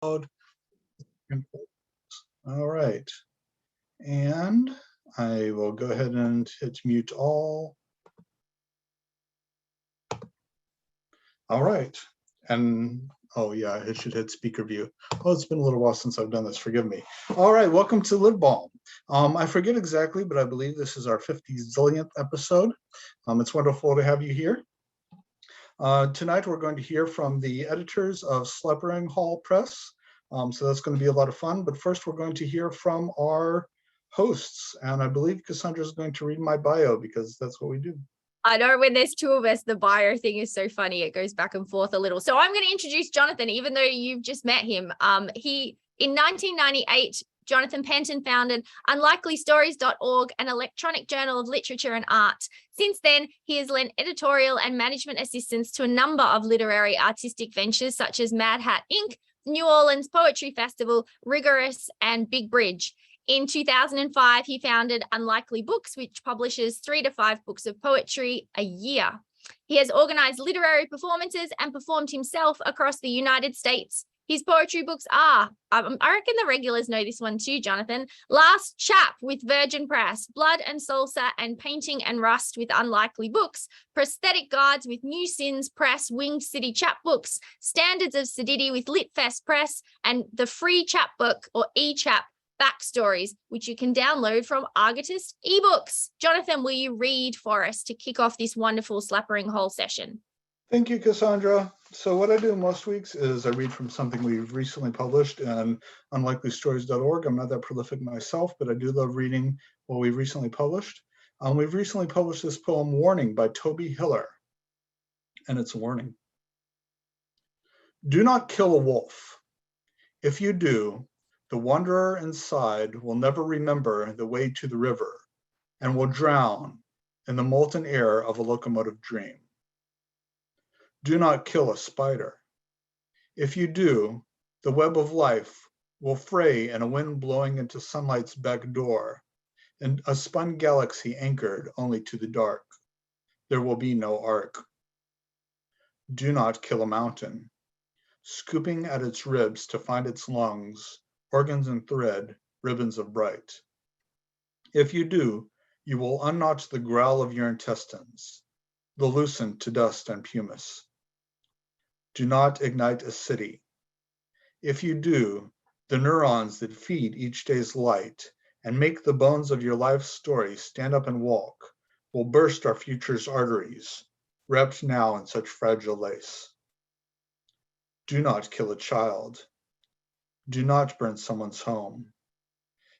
All right, and I will go ahead and hit mute all. All right, and oh yeah, it should hit speaker view. Oh, it's been a little while since I've done this, forgive me. All right, welcome to Lit Balm. I forget exactly, but I believe this is our 50th episode. It's wonderful to have you here. Tonight we're going to hear from the editors of Slapering Hol Press. So that's going to be a lot of fun. But first we're going to hear from our hosts. And I believe Cassandra is going to read my bio because that's what we do. I know when there's two of us, the bio thing is so funny. It goes back and forth a little. So I'm going to introduce Jonathan, even though you've just met him. In 1998, Jonathan Penton founded unlikelystories.org, an electronic journal of literature and art. Since then, he has lent editorial and management assistance to a number of literary artistic ventures such as Mad Hat Inc., New Orleans Poetry Festival, Rigorous, and Big Bridge. In 2005, he founded Unlikely Books, which publishes 3 to 5 books of poetry a year. He has organized literary performances and performed himself across the United States. His poetry books are, I reckon the regulars know this one too, Jonathan, Last Chap with Virgin Press, Blood and Salsa and Painting and Rust with Unlikely Books, Prosthetic Guides with New Sins Press, Winged City Chapbooks, Standards of Sedity with Lit Fest Press, and the free chapbook or e-chap Backstories, which you can download from Argotist eBooks. Jonathan, will you read for us to kick off this wonderful Slapering Hol session? Thank you, Cassandra. So what I do most weeks is I read from something we've recently published in unlikelystories.org. I'm not that prolific myself, but I do love reading what we've recently published. We've recently published this poem, Warning, by Toby Hiller, and it's a warning. Do not kill a wolf. If you do, the wanderer inside will never remember the way to the river and will drown in the molten air of a locomotive dream. Do not kill a spider. If you do, the web of life will fray in a wind blowing into sunlight's back door, and a spun galaxy anchored only to the dark. There will be no arc. Do not kill a mountain. Scooping at its ribs to find its lungs, organs and thread, ribbons of bright. If you do, you will unnotch the growl of your intestines, the loosened to dust and pumice. Do not ignite a city. If you do, the neurons that feed each day's light and make the bones of your life's story stand up and walk will burst our future's arteries, wrapped now in such fragile lace. Do not kill a child. Do not burn someone's home.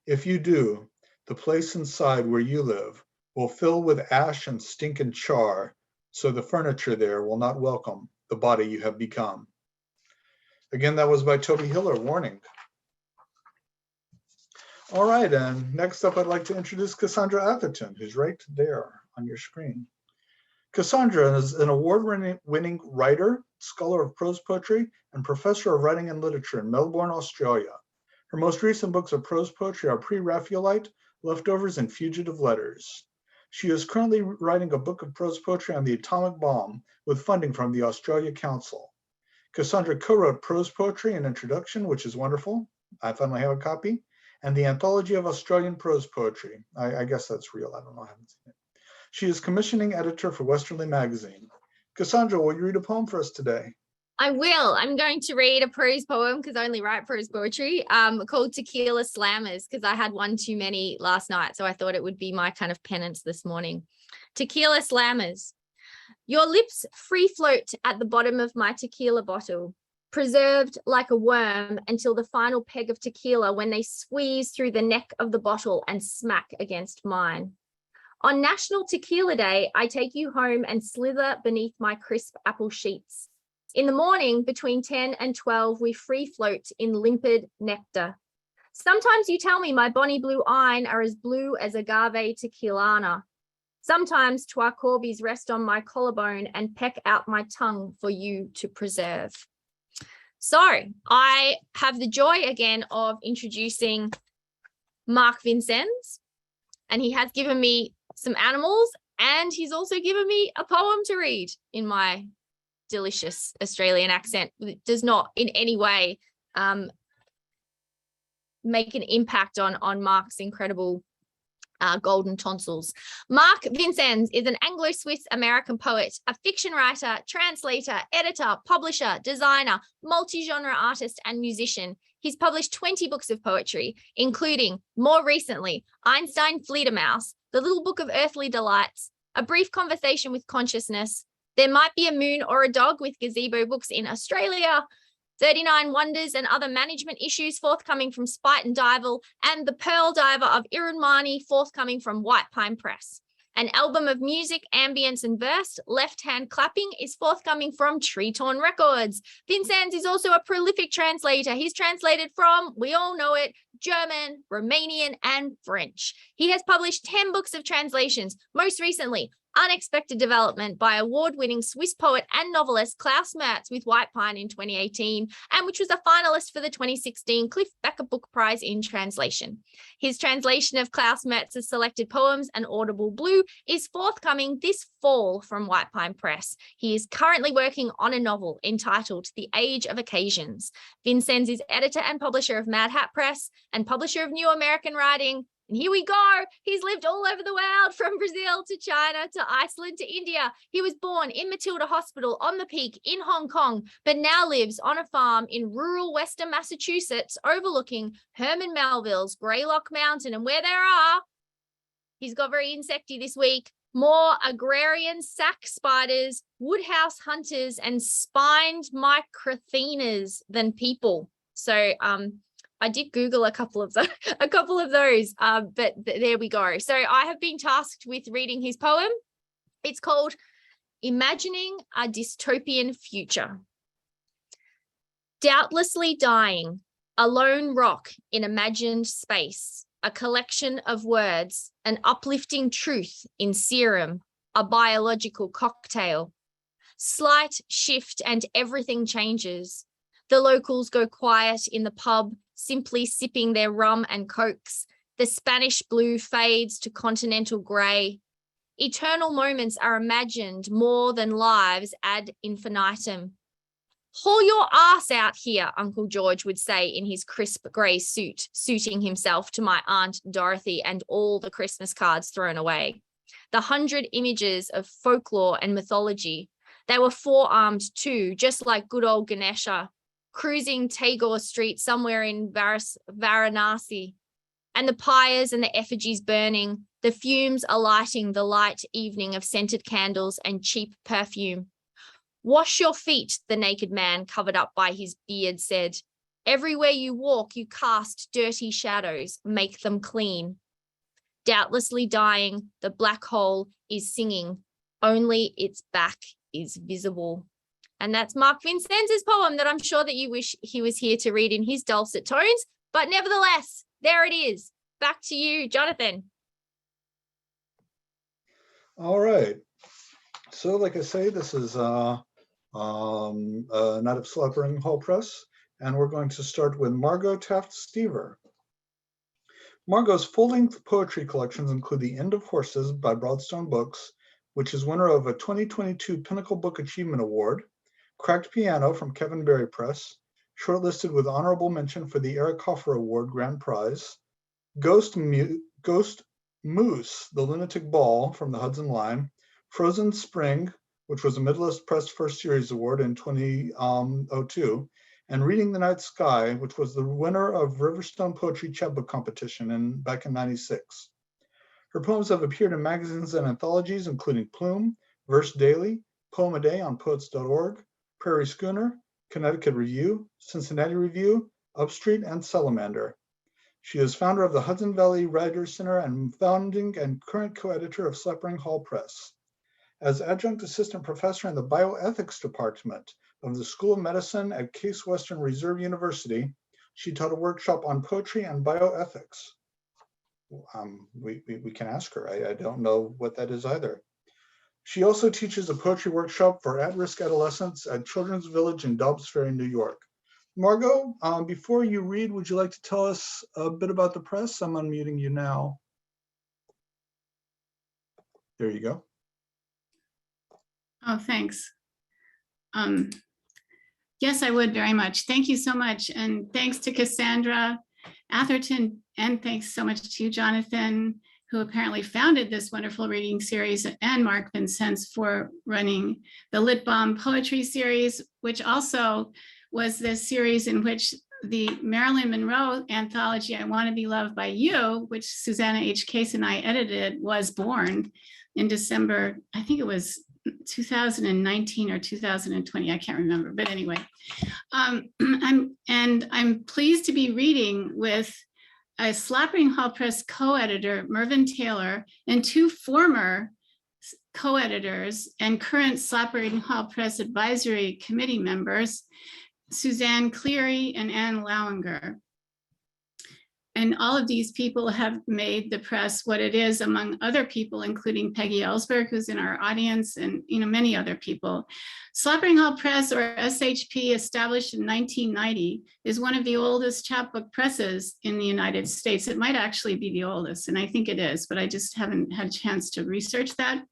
If you do, the place inside where you live will fill with ash and stink and char, so the furniture there will not welcome the body you have become. Again, that was by Toby Hiller, Warning. All right, and next up, I'd like to introduce Cassandra Atherton, who's right there on your screen. Cassandra is an award-winning writer, scholar of prose poetry, and professor of writing and literature in Melbourne, Australia. Her most recent books of prose poetry are Pre-Raphaelite, Leftovers, and Fugitive Letters. She is currently writing a book of prose poetry on the atomic bomb with funding from the Australia Council. Cassandra co-wrote Prose Poetry and Introduction, which is wonderful. I finally have a copy. And the Anthology of Australian Prose Poetry. I guess that's real. I don't know. I haven't seen it. She is commissioning editor for Westerly Magazine. Cassandra, will you read a poem for us today? I will. I'm going to read a prose poem because I only write prose poetry called Tequila Slammers because I had one too many last night. So I thought it would be my kind of penance this morning. Tequila Slammers. Your lips free float at the bottom of my tequila bottle, preserved like a worm until the final peg of tequila when they squeeze through the neck of the bottle and smack against mine. On National Tequila Day, I take you home and slither beneath my crisp apple sheets. In the morning, between 10 and 12, we free float in limpid nectar. Sometimes you tell me my bonny blue eyne are as blue as agave tequilana. Sometimes Twa Corbies rest on my collarbone and peck out my tongue for you to preserve. So I have the joy again of introducing Mark Vincennes, and he has given me some animals and he's also given me a poem to read in my delicious Australian accent. It does not in any way make an impact on Mark's incredible golden tonsils. Mark Vincennes is an Anglo-Swiss American poet, a fiction writer, translator, editor, publisher, designer, multi-genre artist, and musician. He's published 20 books of poetry, including, more recently, Einstein Fledermaus, The Little Book of Earthly Delights, A Brief Conversation with Consciousness, There Might Be a Moon or a Dog with Gazebo Books in Australia, 39 Wonders and Other Management Issues, forthcoming from Spite and Dival, and The Pearl Diver of Irunmani, forthcoming from White Pine Press. An album of music, ambience, and verse, Left Hand Clapping, is forthcoming from Tree Torn Records. Vincennes is also a prolific translator. He's translated from, we all know it, German, Romanian, and French. He has published 10 books of translations, most recently, Unexpected Development by award-winning Swiss poet and novelist Klaus Mertz with White Pine in 2018, and which was a finalist for the 2016 Cliff Becker Book Prize in Translation. His translation of Klaus Mertz's selected poems, An Audible Blue, is forthcoming this fall from White Pine Press. He is currently working on a novel entitled The Age of Occasions. Vincennes is editor and publisher of Mad Hat Press and publisher of New American Writing. And here we go. He's lived all over the world, from Brazil to China to Iceland to India. He was born in Matilda Hospital on the Peak in Hong Kong, but now lives on a farm in rural Western Massachusetts overlooking Herman Melville's Greylock Mountain. And where there are, he's got very insecty this week, more agrarian sac spiders, woodhouse hunters, and spined microthenas than people. So, I did Google a couple of those, but there we go. So I have been tasked with reading his poem. It's called Imagining a Dystopian Future. Doubtlessly dying, a lone rock in imagined space, a collection of words, an uplifting truth in serum, a biological cocktail. Slight shift and everything changes. The locals go quiet in the pub, simply sipping their rum and cokes. The Spanish blue fades to continental grey. Eternal moments are imagined more than lives ad infinitum. Haul your ass out here, Uncle George would say in his crisp grey suit, suiting himself to my Aunt Dorothy and all the Christmas cards thrown away. The 100 images of folklore and mythology. They were four-armed too, just like good old Ganesha, cruising Tagore Street somewhere in Varanasi, and the pyres and the effigies burning, the fumes alighting the light evening of scented candles and cheap perfume. Wash your feet, the naked man covered up by his beard said. Everywhere you walk, you cast dirty shadows, make them clean. Doubtlessly dying, the black hole is singing, only its back is visible. And that's Mark Vincennes' poem that I'm sure that you wish he was here to read in his dulcet tones. But nevertheless, there it is. Back to you, Jonathan. All right. So like I say, this is not of Slapering Hol Press, and we're going to start with Margo Stever. Margo's full-length poetry collections include The End of Horses by Broadstone Books, which is winner of a 2022 Pinnacle Book Achievement Award, Cracked Piano from Kevin Berry Press, shortlisted with honorable mention for the Eric Hoffer Award Grand Prize, Ghost Moose, The Lunatic Ball from the Hudson Line, Frozen Spring, which was a Midwest Press First Series Award in 2002, and Reading the Night Sky, which was the winner of Riverstone Poetry Chapbook Competition back in '96. Her poems have appeared in magazines and anthologies, including Plume, Verse Daily, Poem a Day on Poets.org, Prairie Schooner, Connecticut Review, Cincinnati Review, Upstreet, and Salamander. She is founder of the Hudson Valley Writers Center and founding and current co-editor of Slapering Hol Press. As adjunct assistant professor in the bioethics department of the School of Medicine at Case Western Reserve University, she taught a workshop on poetry and bioethics. We can ask her. I don't know what that is either. She also teaches a poetry workshop for at-risk adolescents at Children's Village in Dobbs Ferry, New York. Margo, before you read, would you like to tell us a bit about the press? I'm unmuting you now. There you go. Oh, thanks. Yes, I would very much. Thank you so much. And thanks to Cassandra Atherton, and thanks so much to you, Jonathan, who apparently founded this wonderful reading series, and Mark Vincennes for running the Lit Balm poetry series, which also was the series in which the Marilyn Monroe anthology, I Want to Be Loved by You, which Susanna H. Case and I edited, was born in December, I think it was 2019 or 2020, I can't remember, but anyway. I'm pleased to be reading with a Slapering Hol Press co-editor, Mervyn Taylor, and two former co-editors and current Slapering Hol Press Advisory Committee members, Suzanne Cleary and Ann Lauinger. And all of these people have made the press what it is, among other people, including Peggy Ellsberg, who's in our audience, and many other people. Slapering Hol Press, or SHP, established in 1990, is one of the oldest chapbook presses in the United States. It might actually be the oldest, and I think it is, but I just haven't had a chance to research that.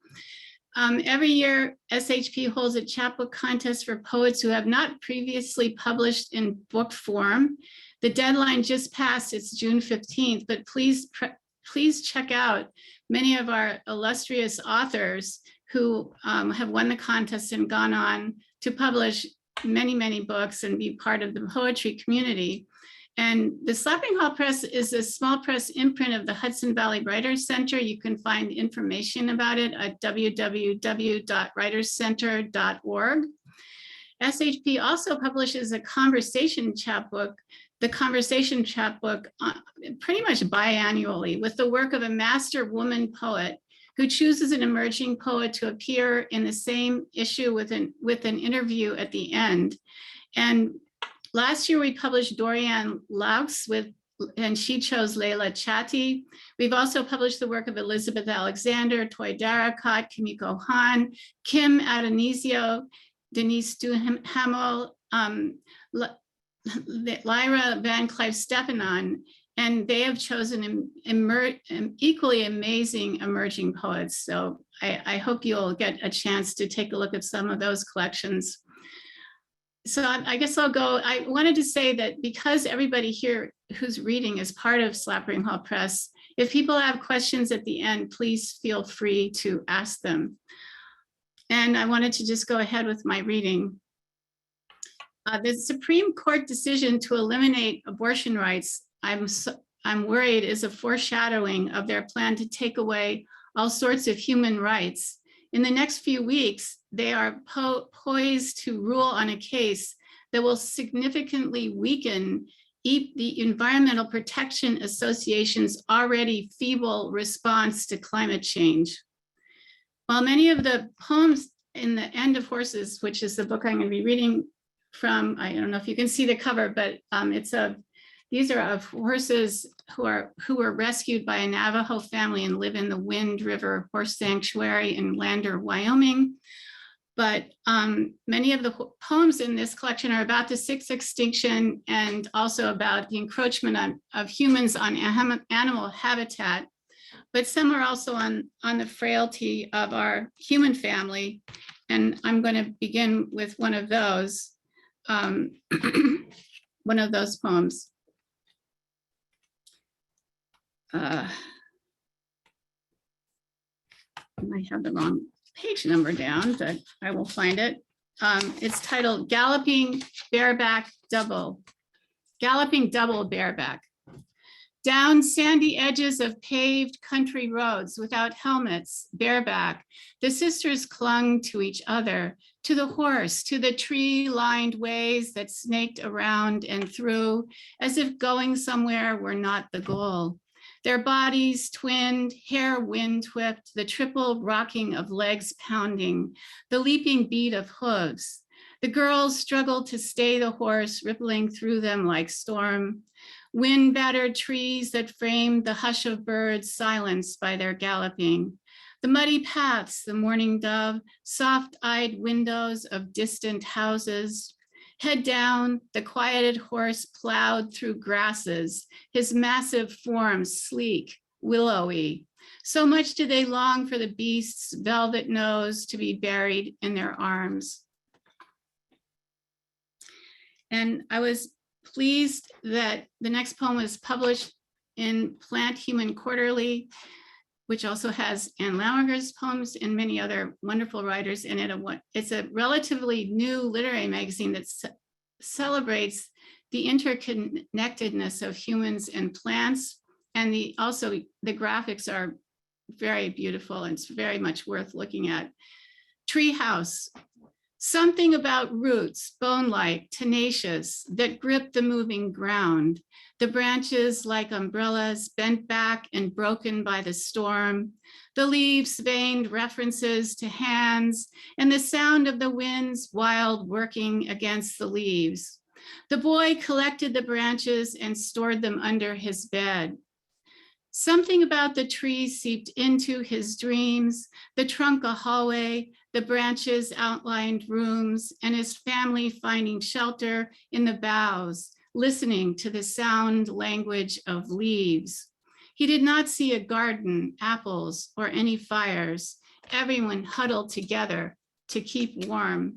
Every year, SHP holds a chapbook contest for poets who have not previously published in book form. The deadline just passed, it's June 15th, but please check out many of our illustrious authors who have won the contest and gone on to publish many, many books and be part of the poetry community. And the Slapering Hol Press is a small press imprint of the Hudson Valley Writers Center. You can find information about it at www.writerscenter.org. SHP also publishes a conversation chapbook, the Conversation Chapbook, pretty much biannually, with the work of a master woman poet who chooses an emerging poet to appear in the same issue with an interview at the end. And last year we published Dorianne Laux and she chose Leila Chatti. We've also published the work of Elizabeth Alexander, Toy Daracot, Kimiko Han, Kim Adonisio, Denise Duhamel, Lyra Van Clive-Stepanon, and they have chosen equally amazing emerging poets. So I hope you'll get a chance to take a look at some of those collections. So I guess I'll go. I wanted to say that because everybody here who's reading is part of Slapering Hol Press, if people have questions at the end, please feel free to ask them. And I wanted to just go ahead with my reading. The Supreme Court decision to eliminate abortion rights, I'm worried, is a foreshadowing of their plan to take away all sorts of human rights. In the next few weeks, they are poised to rule on a case that will significantly weaken the Environmental Protection Association's already feeble response to climate change. While many of the poems in The End of Horses, which is the book I'm going to be reading from, I don't know if you can see the cover, but these are of horses who were rescued by a Navajo family and live in the Wind River Horse Sanctuary in Lander, Wyoming. But many of the poems in this collection are about the sixth extinction and also about the encroachment of humans on animal habitat. But some are also on the frailty of our human family. And I'm going to begin with one of those poems. I might have the wrong page number down, but I will find it. It's titled Galloping Double Bareback. Down sandy edges of paved country roads without helmets, bareback, the sisters clung to each other, to the horse, to the tree-lined ways that snaked around and through, as if going somewhere were not the goal. Their bodies twinned, hair wind-whipped, the triple rocking of legs pounding, the leaping beat of hooves. The girls struggled to stay the horse, rippling through them like storm. Wind-battered trees that framed the hush of birds silenced by their galloping. The muddy paths, the mourning dove, soft-eyed windows of distant houses. Head down, the quieted horse plowed through grasses, his massive form sleek, willowy. So much did they long for the beast's velvet nose to be buried in their arms. And I was pleased that the next poem was published in Plant Human Quarterly, which also has Ann Lauinger's poems and many other wonderful writers in it. It's a relatively new literary magazine that celebrates the interconnectedness of humans and plants. And also the graphics are very beautiful and it's very much worth looking at. Treehouse. Something about roots, bone-like, tenacious, that grip the moving ground. The branches like umbrellas bent back and broken by the storm. The leaves veined references to hands and the sound of the wind's wild working against the leaves. The boy collected the branches and stored them under his bed. Something about the trees seeped into his dreams, the trunk a hallway, the branches outlined rooms, and his family finding shelter in the boughs, listening to the sound language of leaves. He did not see a garden, apples, or any fires. Everyone huddled together to keep warm.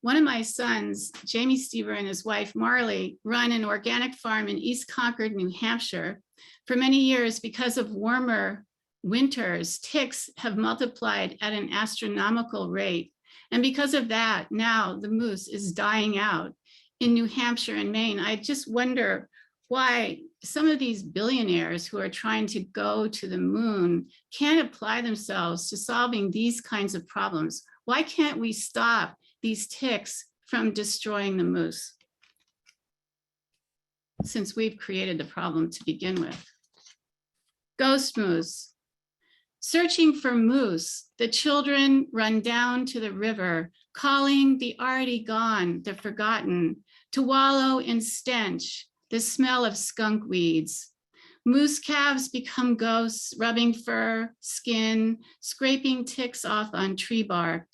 One of my sons, Jamie Stever, and his wife, Marley, run an organic farm in East Concord, New Hampshire. For many years, because of warmer winters, ticks have multiplied at an astronomical rate. And because of that, now the moose is dying out in New Hampshire and Maine. I just wonder why some of these billionaires who are trying to go to the moon can't apply themselves to solving these kinds of problems. Why can't we stop these ticks from destroying the moose, since we've created the problem to begin with? Ghost moose. Searching for moose, the children run down to the river, calling the already gone, the forgotten, to wallow in stench, the smell of skunk weeds. Moose calves become ghosts, rubbing fur, skin, scraping ticks off on tree bark.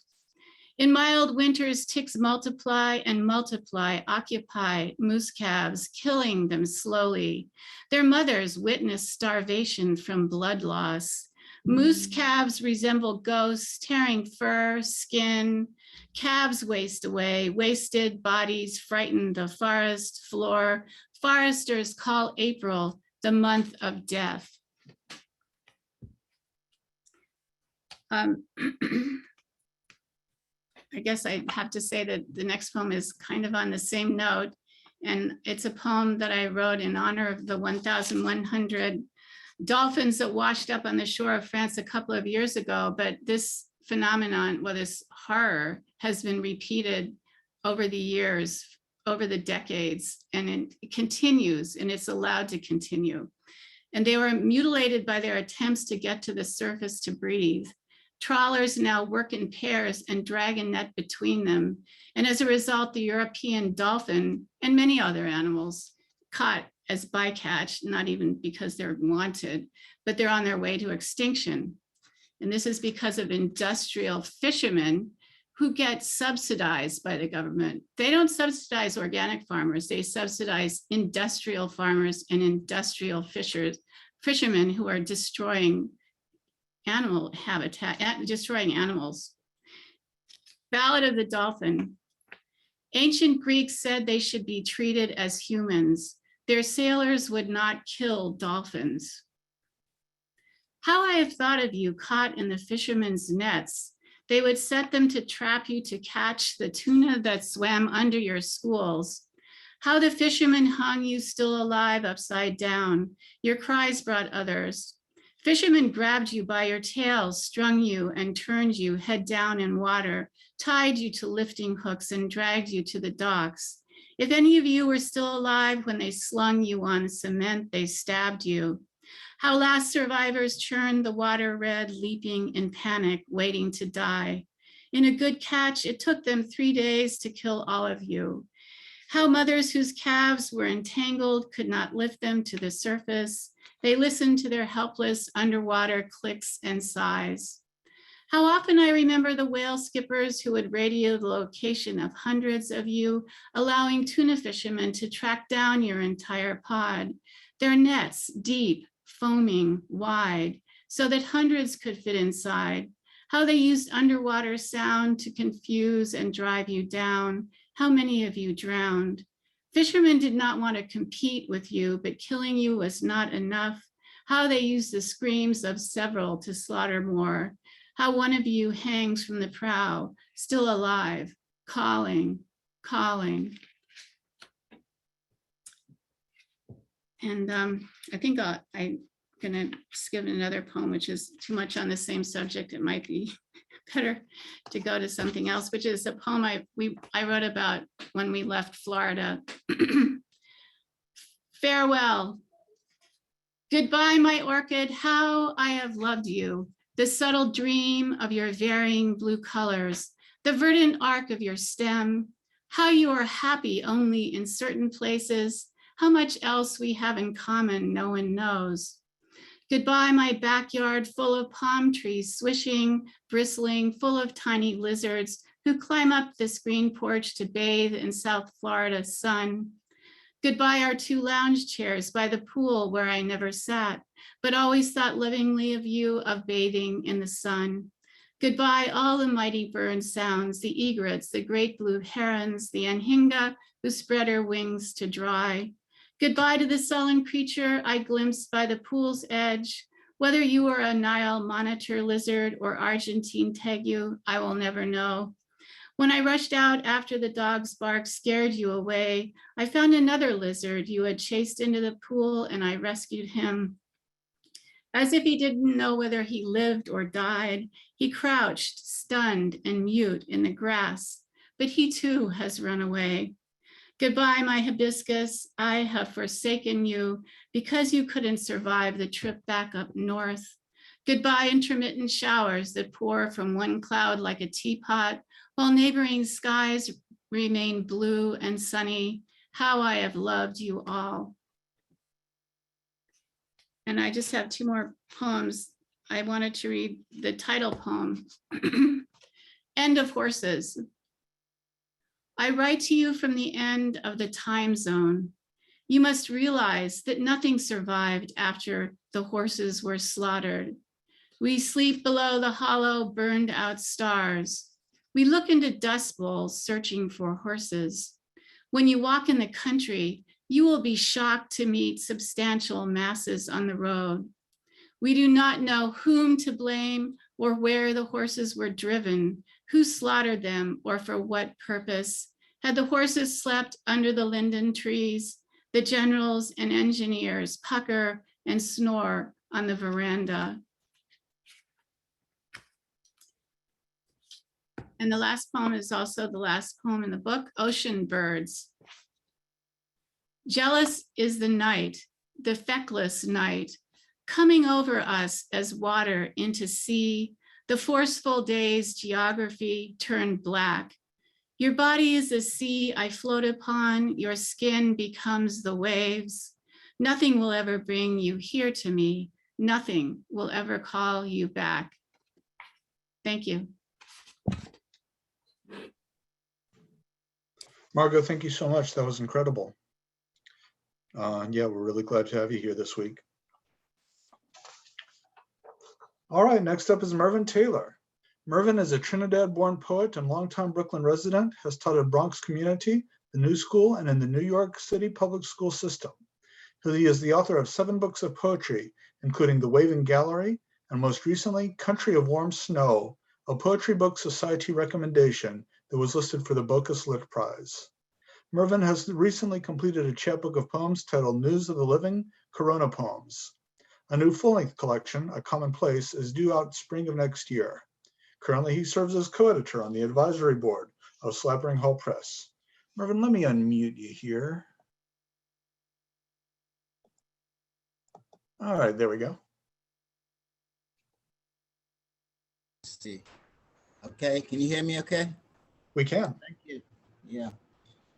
In mild winters, ticks multiply and multiply, occupy moose calves, killing them slowly. Their mothers witness starvation from blood loss. Moose calves resemble ghosts, tearing fur, skin. Calves waste away, wasted bodies frighten the forest floor. Foresters call April the month of death. I guess I have to say that the next poem is kind of on the same note. And it's a poem that I wrote in honor of the 1,100 dolphins that washed up on the shore of France a couple of years ago. But this phenomenon, well, this horror has been repeated over the years, over the decades, and it continues, and it's allowed to continue. And they were mutilated by their attempts to get to the surface to breathe. Trawlers now work in pairs and drag a net between them. And as a result, the European dolphin and many other animals caught as bycatch, not even because they're wanted, but they're on their way to extinction. And this is because of industrial fishermen who get subsidized by the government. They don't subsidize organic farmers, they subsidize industrial farmers and industrial fishermen who are destroying animal habitat, destroying animals. Ballad of the Dolphin. Ancient Greeks said they should be treated as humans. Their sailors would not kill dolphins. How I have thought of you caught in the fishermen's nets. They would set them to trap you to catch the tuna that swam under your schools. How the fishermen hung you still alive upside down. Your cries brought others. Fishermen grabbed you by your tails, strung you and turned you head down in water, tied you to lifting hooks and dragged you to the docks. If any of you were still alive when they slung you on cement, they stabbed you. How last survivors churned the water red, leaping in panic, waiting to die. In a good catch, it took them 3 days to kill all of you. How mothers whose calves were entangled could not lift them to the surface. They listened to their helpless underwater clicks and sighs. How often I remember the whale skippers who would radio the location of hundreds of you, allowing tuna fishermen to track down your entire pod. Their nets deep, foaming, wide, so that hundreds could fit inside. how they used underwater sound to confuse and drive you down, how many of you drowned. Fishermen did not want to compete with you, but killing you was not enough, how they used the screams of several to slaughter more, how one of you hangs from the prow, still alive, calling, calling. And I think I'm gonna skip another poem, which is too much on the same subject. It might be better to go to something else, which is a poem I wrote about when we left Florida. Farewell. Goodbye, my orchid, how I have loved you. The subtle dream of your varying blue colors, the verdant arc of your stem, how you are happy only in certain places, how much else we have in common, no one knows. Goodbye, my backyard full of palm trees, swishing, bristling, full of tiny lizards who climb up this green porch to bathe in South Florida sun. Goodbye, our 2 lounge chairs by the pool where I never sat, but always thought lovingly of you, of bathing in the sun. Goodbye, all the mighty bird sounds, the egrets, the great blue herons, the anhinga who spread her wings to dry. Goodbye to the sullen creature I glimpsed by the pool's edge. Whether you were a Nile monitor lizard or Argentine tegu, I will never know. When I rushed out after the dog's bark scared you away, I found another lizard you had chased into the pool and I rescued him. As if he didn't know whether he lived or died, he crouched, stunned and mute in the grass, but he too has run away. Goodbye, my hibiscus, I have forsaken you because you couldn't survive the trip back up north. Goodbye, intermittent showers that pour from one cloud like a teapot, while neighboring skies remain blue and sunny. How I have loved you all. And I just have 2 more poems. I wanted to read the title poem, End of Horses. I write to you from the end of the time zone. You must realize that nothing survived after the horses were slaughtered. We sleep below the hollow, burned out stars. We look into dust bowls searching for horses. When you walk in the country, you will be shocked to meet substantial masses on the road. We do not know whom to blame or where the horses were driven, who slaughtered them or for what purpose. Had the horses slept under the linden trees, the generals and engineers pucker and snore on the veranda. And the last poem is also the last poem in the book, Ocean Birds. Jealous is the night, the feckless night, coming over us as water into sea, the forceful day's geography turned black. Your body is a sea I float upon, your skin becomes the waves. Nothing will ever bring you here to me. Nothing will ever call you back. Thank you. Margo, thank you so much. That was incredible. Yeah, we're really glad to have you here this week. All right, next up is Mervyn Taylor. Mervyn is a Trinidad-born poet and longtime Brooklyn resident, has taught at Bronx Community, the New School, and in the New York City public school system. He is the author of 7 books of poetry, including The Waving Gallery, and most recently, Country of Warm Snow, a poetry book society recommendation that was listed for the Bocas Lit Prize. Mervyn has recently completed a chapbook of poems titled News of the Living, Corona Poems. A new full-length collection, A Commonplace, is due out spring of next year. Currently, he serves as co-editor on the advisory board of Slapering Hol Press. Mervyn, let me unmute you here. All right, there we go. Let's see. Okay, can you hear me okay? We can. Thank you. Yeah.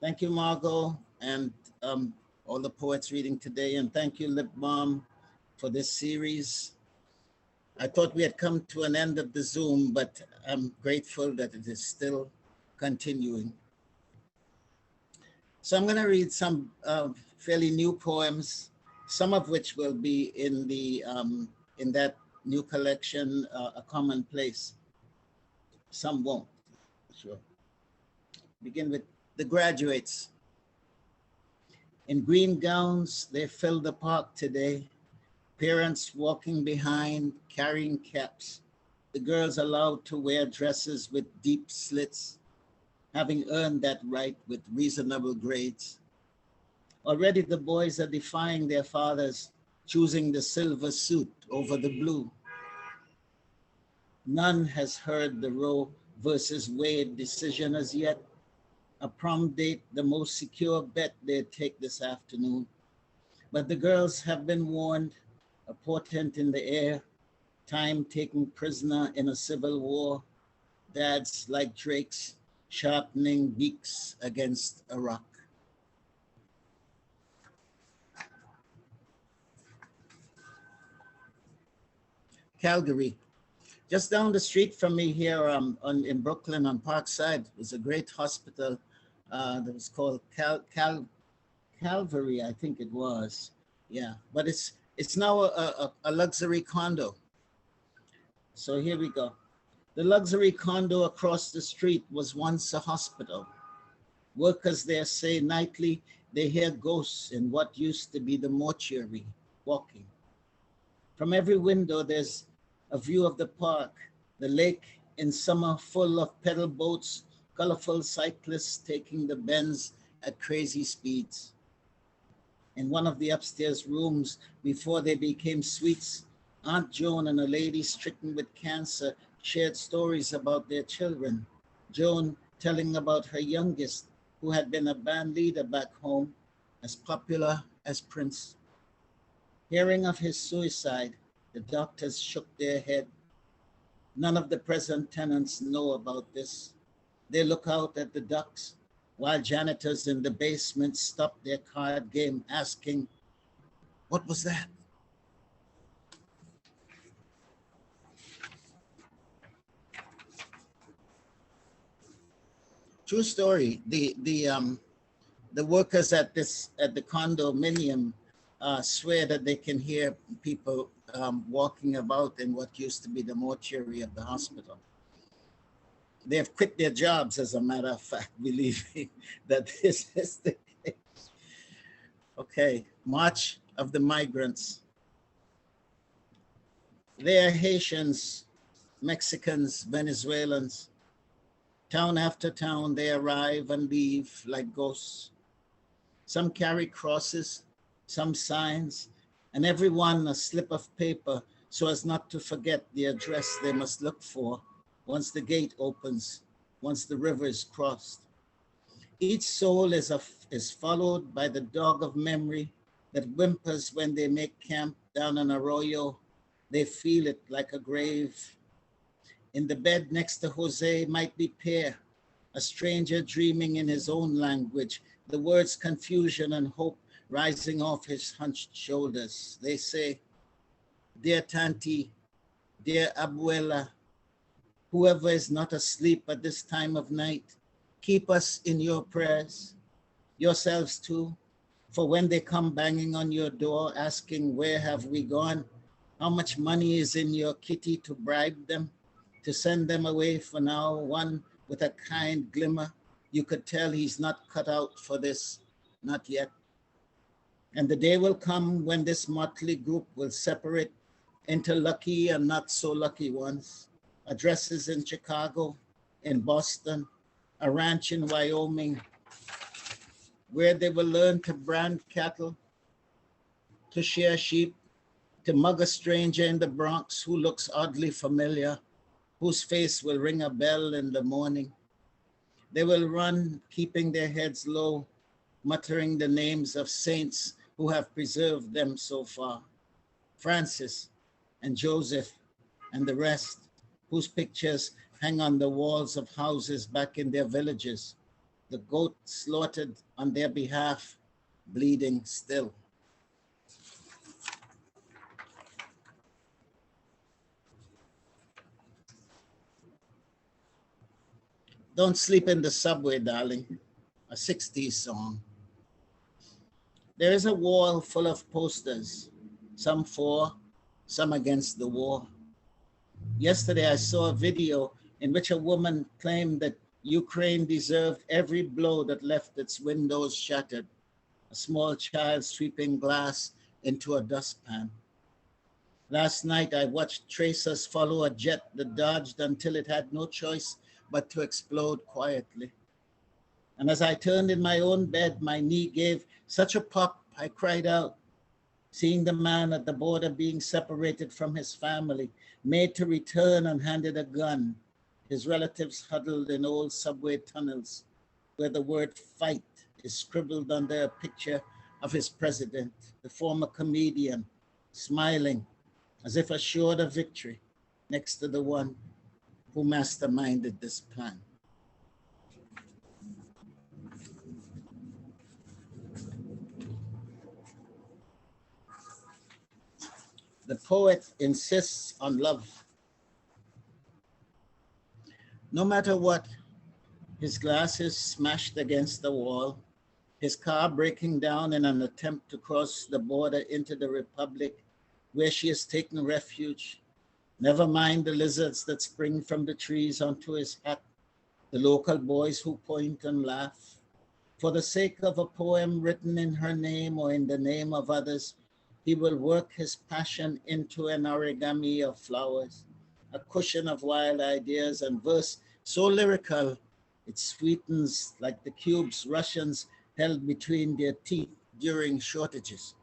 Thank you, Margo, and all the poets reading today. And thank you, Lit Balm, for this series. I thought we had come to an end of the Zoom, but I'm grateful that it is still continuing. So I'm going to read some fairly new poems, some of which will be in the in that new collection, A Commonplace. some won't. Sure. Begin with the graduates. In green gowns, they fill the park today. Parents walking behind, carrying caps. The girls allowed to wear dresses with deep slits, having earned that right with reasonable grades. Already the boys are defying their fathers, choosing the silver suit over the blue. None has heard the Roe versus Wade decision as yet. A prom date, the most secure bet they'd take this afternoon. But the girls have been warned, a portent in the air, time taken prisoner in a civil war, dads like drakes sharpening beaks against a rock. Calgary. Just down the street from me here in Brooklyn on Parkside was a great hospital that was called Calvary, I think it was. Yeah, but it's now a luxury condo. So here we go. The luxury condo across the street was once a hospital. Workers there say nightly they hear ghosts in what used to be the mortuary walking. From every window, there's a view of the park, the lake in summer full of pedal boats, colorful cyclists taking the bends at crazy speeds. In one of the upstairs rooms, before they became suites, Aunt Joan and a lady stricken with cancer shared stories about their children. Joan telling about her youngest, who had been a band leader back home, as popular as Prince. Hearing of his suicide, the doctors shook their head. None of the present tenants know about this. They look out at the ducks while janitors in the basement stop their card game asking, "What was that?" True story. The workers at the condominium swear that they can hear people walking about in what used to be the mortuary of the hospital. They have quit their jobs, as a matter of fact, believing that this is the case. Okay, March of the Migrants. They are Haitians, Mexicans, Venezuelans. Town after town, they arrive and leave like ghosts. Some carry crosses, some signs, and everyone a slip of paper so as not to forget the address they must look for once the gate opens, once the river is crossed. Each soul is followed by the dog of memory that whimpers when they make camp down an arroyo. They feel it like a grave. In the bed next to Jose might be Pierre, a stranger dreaming in his own language, the words confusion and hope rising off his hunched shoulders. They say, "Dear Tanti, dear Abuela, whoever is not asleep at this time of night, keep us in your prayers, yourselves too, for when they come banging on your door asking, where have we gone? How much money is in your kitty to bribe them, to send them away for now, one with a kind glimmer, you could tell he's not cut out for this, not yet. And the day will come when this motley group will separate into lucky and not so lucky ones. Addresses in Chicago, in Boston, a ranch in Wyoming, where they will learn to brand cattle, to shear sheep, to mug a stranger in the Bronx who looks oddly familiar, whose face will ring a bell in the morning. They will run, keeping their heads low, muttering the names of saints who have preserved them so far. Francis and Joseph and the rest, whose pictures hang on the walls of houses back in their villages, the goat slaughtered on their behalf, bleeding still. Don't Sleep in the Subway, Darling, a 60s song. There is a wall full of posters, some for, some against the war. Yesterday I saw a video in which a woman claimed that Ukraine deserved every blow that left its windows shattered, a small child sweeping glass into a dustpan. Last night, I watched tracers follow a jet that dodged until it had no choice but to explode quietly. And as I turned in my own bed, my knee gave such a pop, I cried out, seeing the man at the border being separated from his family, made to return and handed a gun. His relatives huddled in old subway tunnels where the word fight is scribbled under a picture of his president, the former comedian, smiling as if assured of victory next to the one who masterminded this plan. The poet insists on love. No matter what, his glasses smashed against the wall, his car breaking down in an attempt to cross the border into the Republic where she has taken refuge. Never mind the lizards that spring from the trees onto his hat, the local boys who point and laugh. For the sake of a poem written in her name or in the name of others, he will work his passion into an origami of flowers, a cushion of wild ideas and verse so lyrical, it sweetens like the cubes Russians held between their teeth during shortages.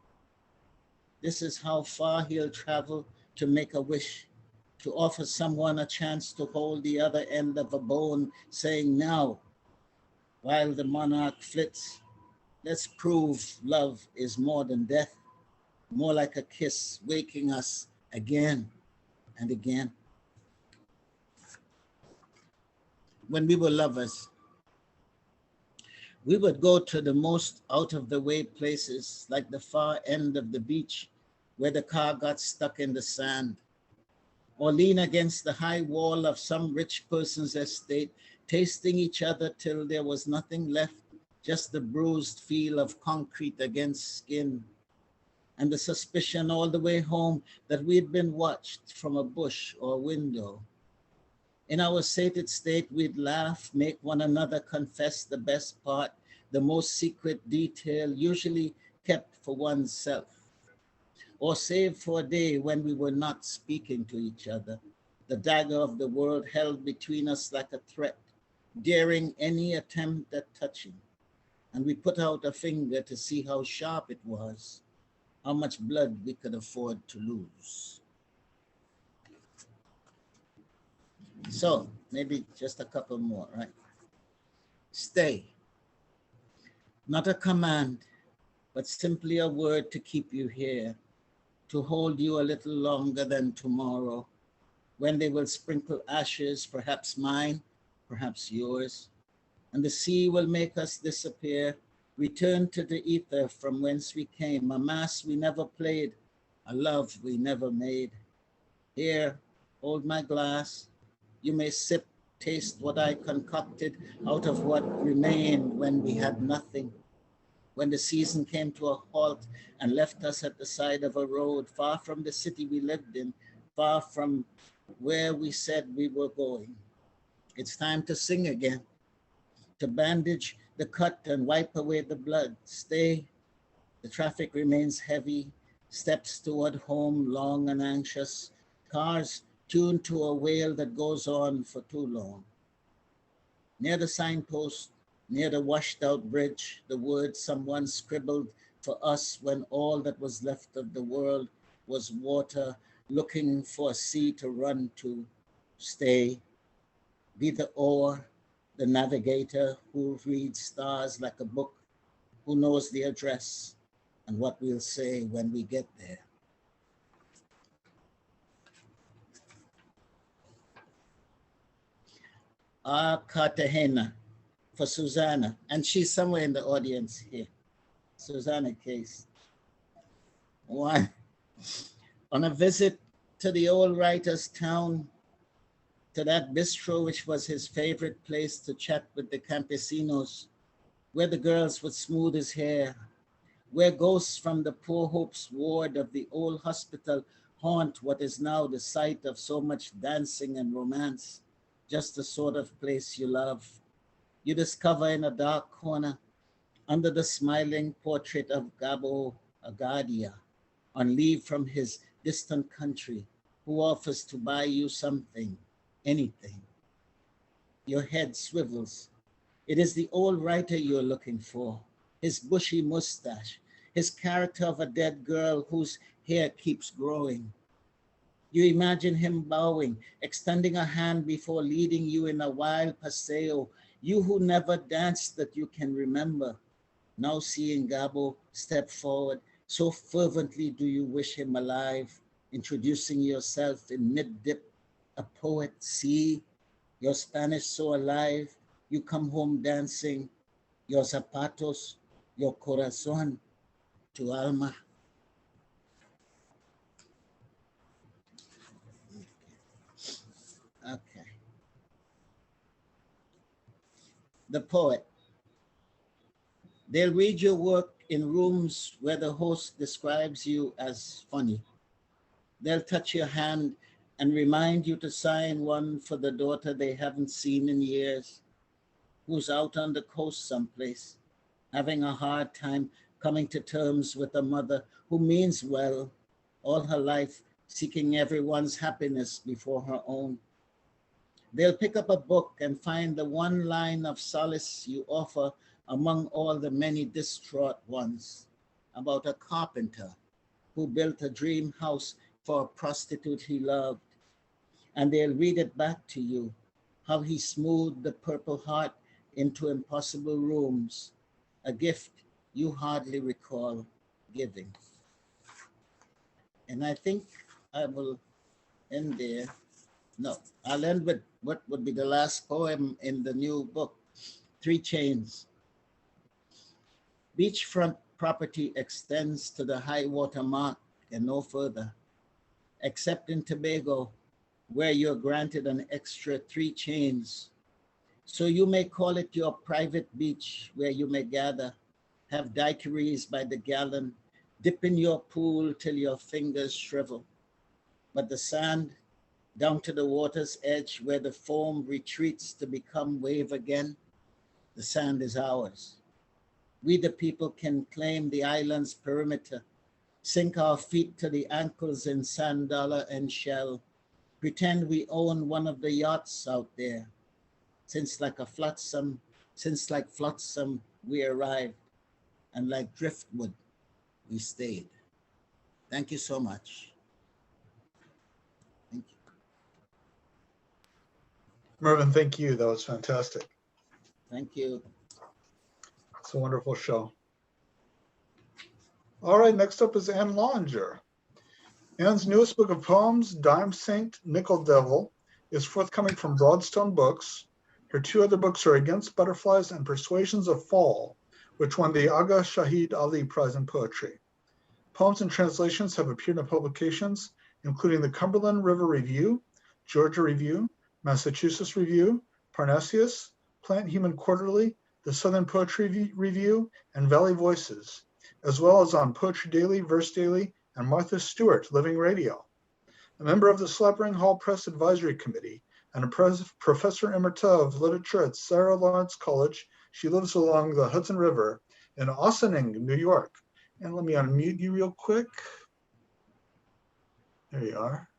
This is how far he'll travel to make a wish, to offer someone a chance to hold the other end of a bone, saying now, while the monarch flits, let's prove love is more than death, more like a kiss waking us again and again. When we were lovers, we would go to the most out of the way places, like the far end of the beach where the car got stuck in the sand, or lean against the high wall of some rich person's estate, tasting each other till there was nothing left, just the bruised feel of concrete against skin, and the suspicion all the way home that we'd been watched from a bush or window. In our sated state, we'd laugh, make one another confess the best part, the most secret detail, usually kept for oneself, or saved for a day when we were not speaking to each other, the dagger of the world held between us like a threat, daring any attempt at touching. And we put out a finger to see how sharp it was, how much blood we could afford to lose. So maybe just a couple more, right? Stay. Not a command, but simply a word to keep you here, to hold you a little longer than tomorrow, when they will sprinkle ashes, perhaps mine, perhaps yours, and the sea will make us disappear, return to the ether from whence we came, a mass we never played, a love we never made. Here, hold my glass. You may sip, taste what I concocted out of what remained when we had nothing. When the season came to a halt and left us at the side of a road, far from the city we lived in, far from where we said we were going. It's time to sing again, to bandage the cut and wipe away the blood. Stay. The traffic remains heavy, steps toward home long and anxious, cars tuned to a wail that goes on for too long. Near the signpost, near the washed out bridge, the words someone scribbled for us when all that was left of the world was water, looking for a sea to run to. Stay. Be the oar, the navigator who reads stars like a book, who knows the address and what we'll say when we get there. Cartagena for Susanna, and she's somewhere in the audience here. Susanna Case. One, on a visit to the old writer's town, to that bistro which was his favorite place to chat with the campesinos, where the girls would smooth his hair, where ghosts from the Poor Hope's ward of the old hospital haunt what is now the site of so much dancing and romance. just the sort of place you love. You discover in a dark corner, under the smiling portrait of Gabo Agadia, on leave from his distant country, who offers to buy you something, anything. Your head swivels. It is the old writer you're looking for, his bushy mustache, his character of a dead girl whose hair keeps growing. You imagine him bowing, extending a hand before leading you in a wild paseo, you who never danced that you can remember. Now seeing Gabo step forward, so fervently do you wish him alive, introducing yourself in mid-dip, a poet, see, your Spanish so alive, you come home dancing, your zapatos, your corazón, tu alma. Okay. The poet. They'll read your work in rooms where the host describes you as funny. They'll touch your hand and remind you to sign one for the daughter they haven't seen in years, who's out on the coast someplace, having a hard time coming to terms with a mother who means well, all her life seeking everyone's happiness before her own. They'll pick up a book and find the one line of solace you offer among all the many distraught ones, about a carpenter who built a dream house for a prostitute he loved. And they'll read it back to you, how he smoothed the Purple Heart into impossible rooms, a gift you hardly recall giving. And I think I will end there. No, I'll end with what would be the last poem in the new book, 3 Chains. Beachfront property extends to the high water mark and no further, except in Tobago, where you're granted an extra 3 chains. So you may call it your private beach where you may gather, have daiquiris by the gallon, dip in your pool till your fingers shrivel. But the sand, down to the water's edge where the foam retreats to become wave again, the sand is ours. We the people can claim the island's perimeter, sink our feet to the ankles in sand dollar and shell, pretend we own one of the yachts out there. Since like flotsam we arrived, and like driftwood we stayed. Thank you so much. Thank you. Mervyn, thank you. That was fantastic. Thank you. It's a wonderful show. All right, next up is Ann Lauinger. Ann's newest book of poems, Dime Saint, Nickel Devil, is forthcoming from Broadstone Books. Her 2 other books are Against Butterflies and Persuasions of Fall, which won the Aga Shahid Ali Prize in Poetry. Poems and translations have appeared in publications, including the Cumberland River Review, Georgia Review, Massachusetts Review, Parnassus, Plant Human Quarterly, the Southern Poetry Review, and Valley Voices, as well as on Poetry Daily, Verse Daily, and Martha Stewart Living Radio. A member of the Slapering Hol Press Advisory Committee and a professor emerita of literature at Sarah Lawrence College, she lives along the Hudson River in Ossining, New York. And let me unmute you real quick. There you are.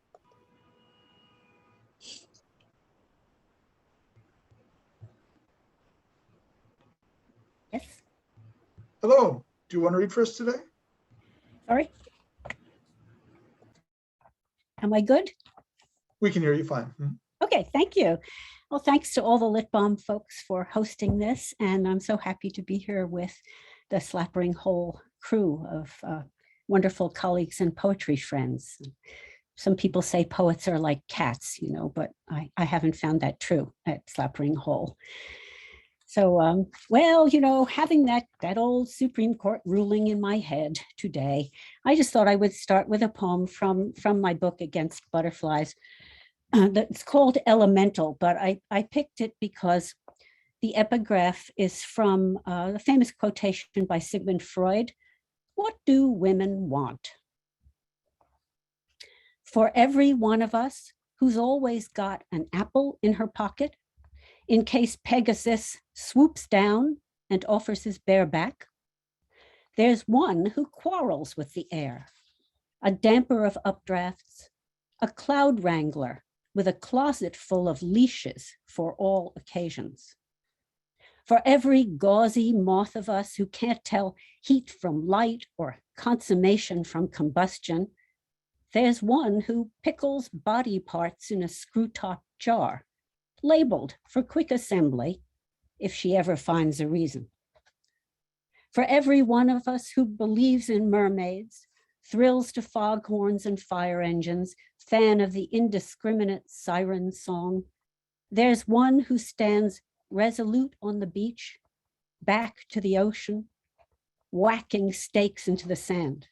Yes. Hello. Do you want to read for us today? Sorry. Am I good? We can hear you fine. Okay, thank you. Well, thanks to all the Lit Balm folks for hosting this, and I'm so happy to be here with the Slapering Hol crew of wonderful colleagues and poetry friends. Some people say poets are like cats, you know, but I haven't found that true at Slapering Hol. So, well, you know, having that old Supreme Court ruling in my head today, I just thought I would start with a poem from my book Against Butterflies. That's called Elemental, but I picked it because the epigraph is from the famous quotation by Sigmund Freud, "What do women want?" For every one of us, who's always got an apple in her pocket in case Pegasus swoops down and offers his bareback. There's one who quarrels with the air, a damper of updrafts, a cloud wrangler with a closet full of leashes for all occasions. For every gauzy moth of us who can't tell heat from light or consummation from combustion, there's one who pickles body parts in a screw-top jar, labeled for quick assembly, if she ever finds a reason. For every one of us who believes in mermaids, thrills to foghorns and fire engines, fan of the indiscriminate siren song, there's one who stands resolute on the beach, back to the ocean, whacking stakes into the sand.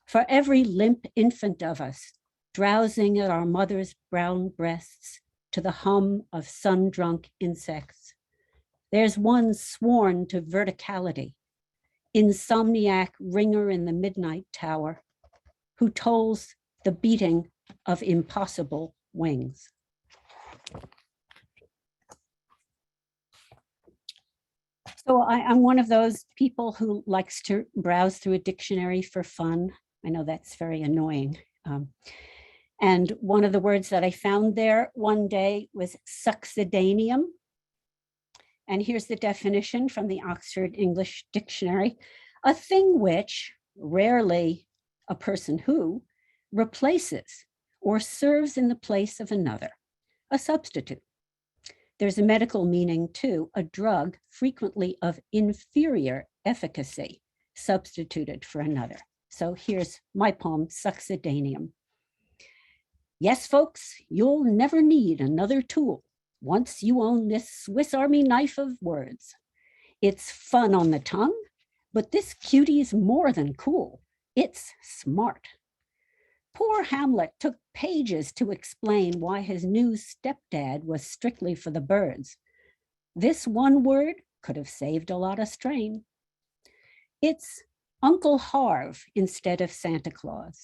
For every limp infant of us, drowsing at our mother's brown breasts to the hum of sun-drunk insects, there's one sworn to verticality, insomniac ringer in the midnight tower, who tolls the beating of impossible wings. So I'm one of those people who likes to browse through a dictionary for fun. I know that's very annoying. And one of the words that I found there one day was succedaneum. And here's the definition from the Oxford English Dictionary: a thing which, rarely a person who, replaces or serves in the place of another, a substitute. There's a medical meaning too, a drug frequently of inferior efficacy substituted for another. So here's my poem, Succedaneum. Yes, folks, you'll never need another tool once you own this Swiss Army knife of words. It's fun on the tongue, but this cutie's more than cool. It's smart. Poor Hamlet took pages to explain why his new stepdad was strictly for the birds. This one word could have saved a lot of strain. It's Uncle Harv instead of Santa Claus.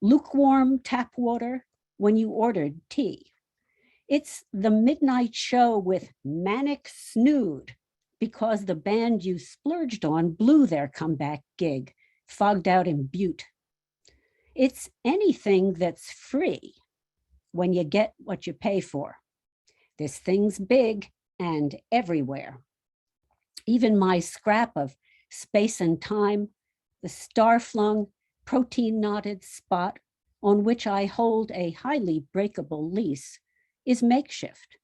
Lukewarm tap water when you ordered tea. It's the midnight show with manic snood because the band you splurged on blew their comeback gig, fogged out in Butte. It's anything that's free when you get what you pay for. This thing's big and everywhere. Even my scrap of space and time, the star-flung, protein-knotted spot on which I hold a highly breakable lease, is makeshift.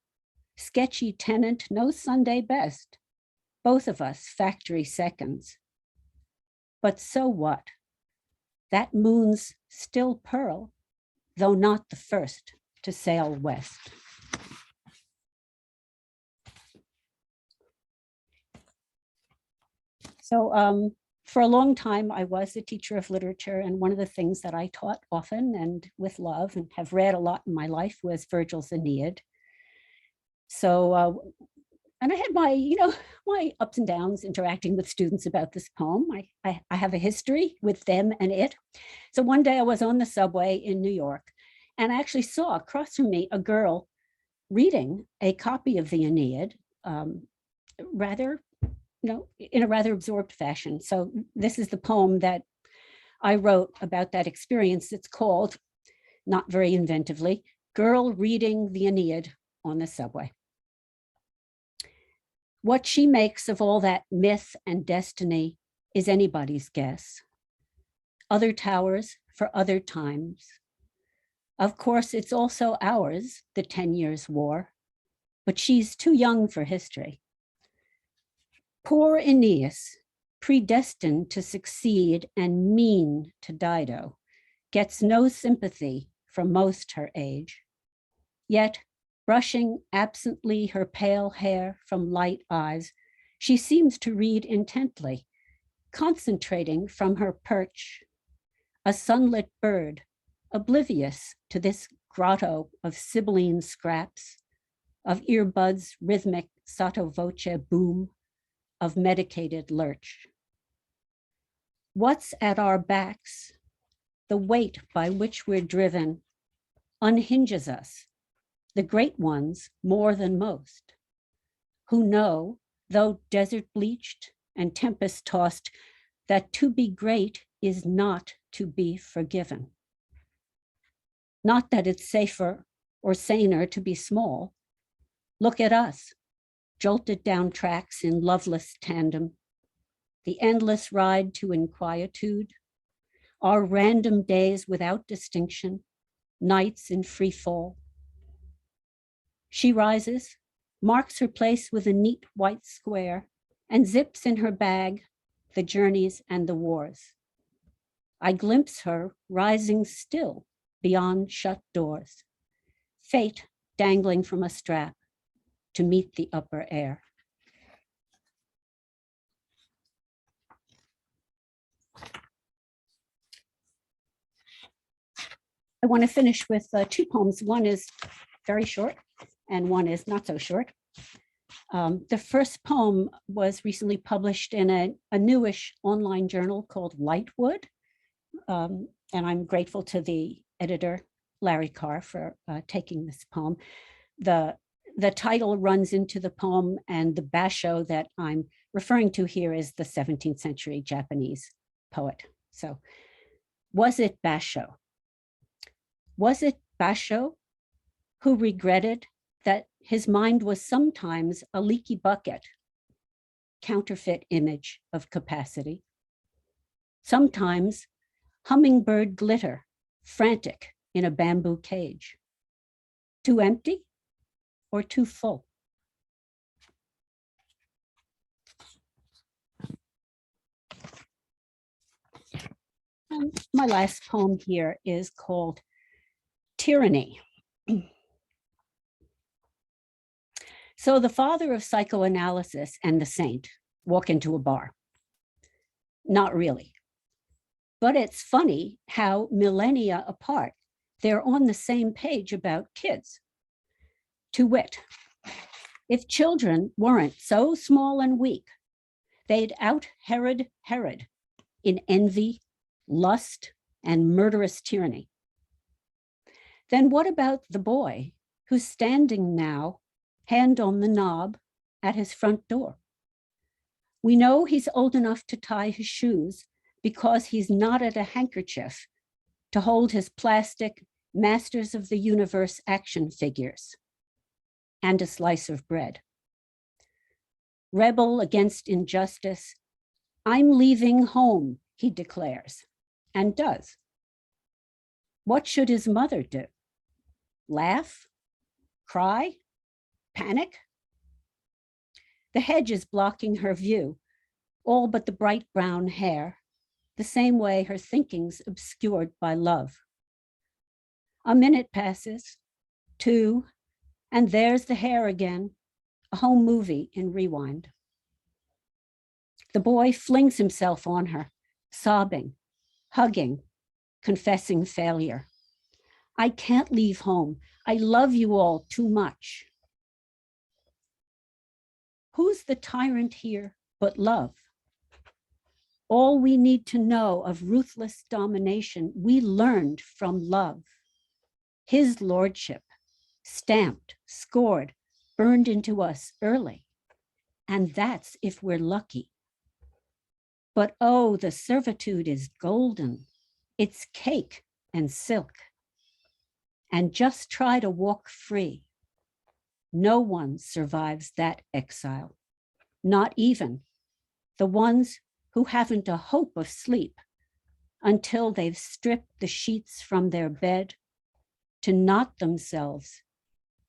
Sketchy tenant, no Sunday best. Both of us factory seconds. But so what? That moon's still pearl, though not the first to sail west. So for a long time, I was a teacher of literature, and one of the things that I taught often and with love and have read a lot in my life was Virgil's Aeneid. So, and I had my, my ups and downs interacting with students about this poem. I have a history with them and it. So one day I was on the subway in New York, and I actually saw across from me a girl reading a copy of the Aeneid, in a rather absorbed fashion. So this is the poem that I wrote about that experience. It's called, not very inventively, Girl Reading the Aeneid on the Subway. What she makes of all that myth and destiny is anybody's guess. Other towers for other times. Of course, it's also ours, the 10 Years' War, but she's too young for history. Poor Aeneas, predestined to succeed and mean to Dido, gets no sympathy from most her age. Yet, brushing absently her pale hair from light eyes, she seems to read intently, concentrating from her perch. A sunlit bird, oblivious to this grotto of Sibylline scraps, of earbuds' rhythmic sotto voce boom, of medicated lurch. What's at our backs, the weight by which we're driven, unhinges us, the great ones more than most, who know, though desert bleached and tempest tossed, that to be great is not to be forgiven. Not that it's safer or saner to be small. Look at us, jolted down tracks in loveless tandem, the endless ride to inquietude, our random days without distinction, nights in free fall. She rises, marks her place with a neat white square, and zips in her bag the journeys and the wars. I glimpse her rising still beyond shut doors, fate dangling from a strap to meet the upper air. I want to finish with two poems. One is very short and one is not so short. The first poem was recently published in a newish online journal called Lightwood. And I'm grateful to the editor, Larry Carr, for taking this poem. The title runs into the poem, and the basho that I'm referring to here is the 17th century Japanese poet. So, was it basho? Was it basho who regretted that his mind was sometimes a leaky bucket, counterfeit image of capacity? Sometimes hummingbird glitter, frantic in a bamboo cage. Too empty or too full? And my last poem here is called Tyranny. So the father of psychoanalysis and the saint walk into a bar. Not really. But it's funny how millennia apart, they're on the same page about kids. To wit, if children weren't so small and weak, they'd out Herod in envy, lust, and murderous tyranny. Then what about the boy who's standing now, hand on the knob, at his front door? We know he's old enough to tie his shoes because he's knotted a handkerchief to hold his plastic Masters of the Universe action figures and a slice of bread. Rebel against injustice, I'm leaving home, he declares, and does. What should his mother do? Laugh? Cry? Panic? The hedge is blocking her view, all but the bright brown hair, the same way her thinking's obscured by love. A minute passes, two, and there's the hair again, a home movie in rewind. The boy flings himself on her, sobbing, hugging, confessing failure. I can't leave home. I love you all too much. Who's the tyrant here but love? All we need to know of ruthless domination, we learned from love. His lordship, stamped, scored, burned into us early. And that's if we're lucky. But oh, the servitude is golden. It's cake and silk. And just try to walk free. No one survives that exile, not even the ones who haven't a hope of sleep until they've stripped the sheets from their bed to knot themselves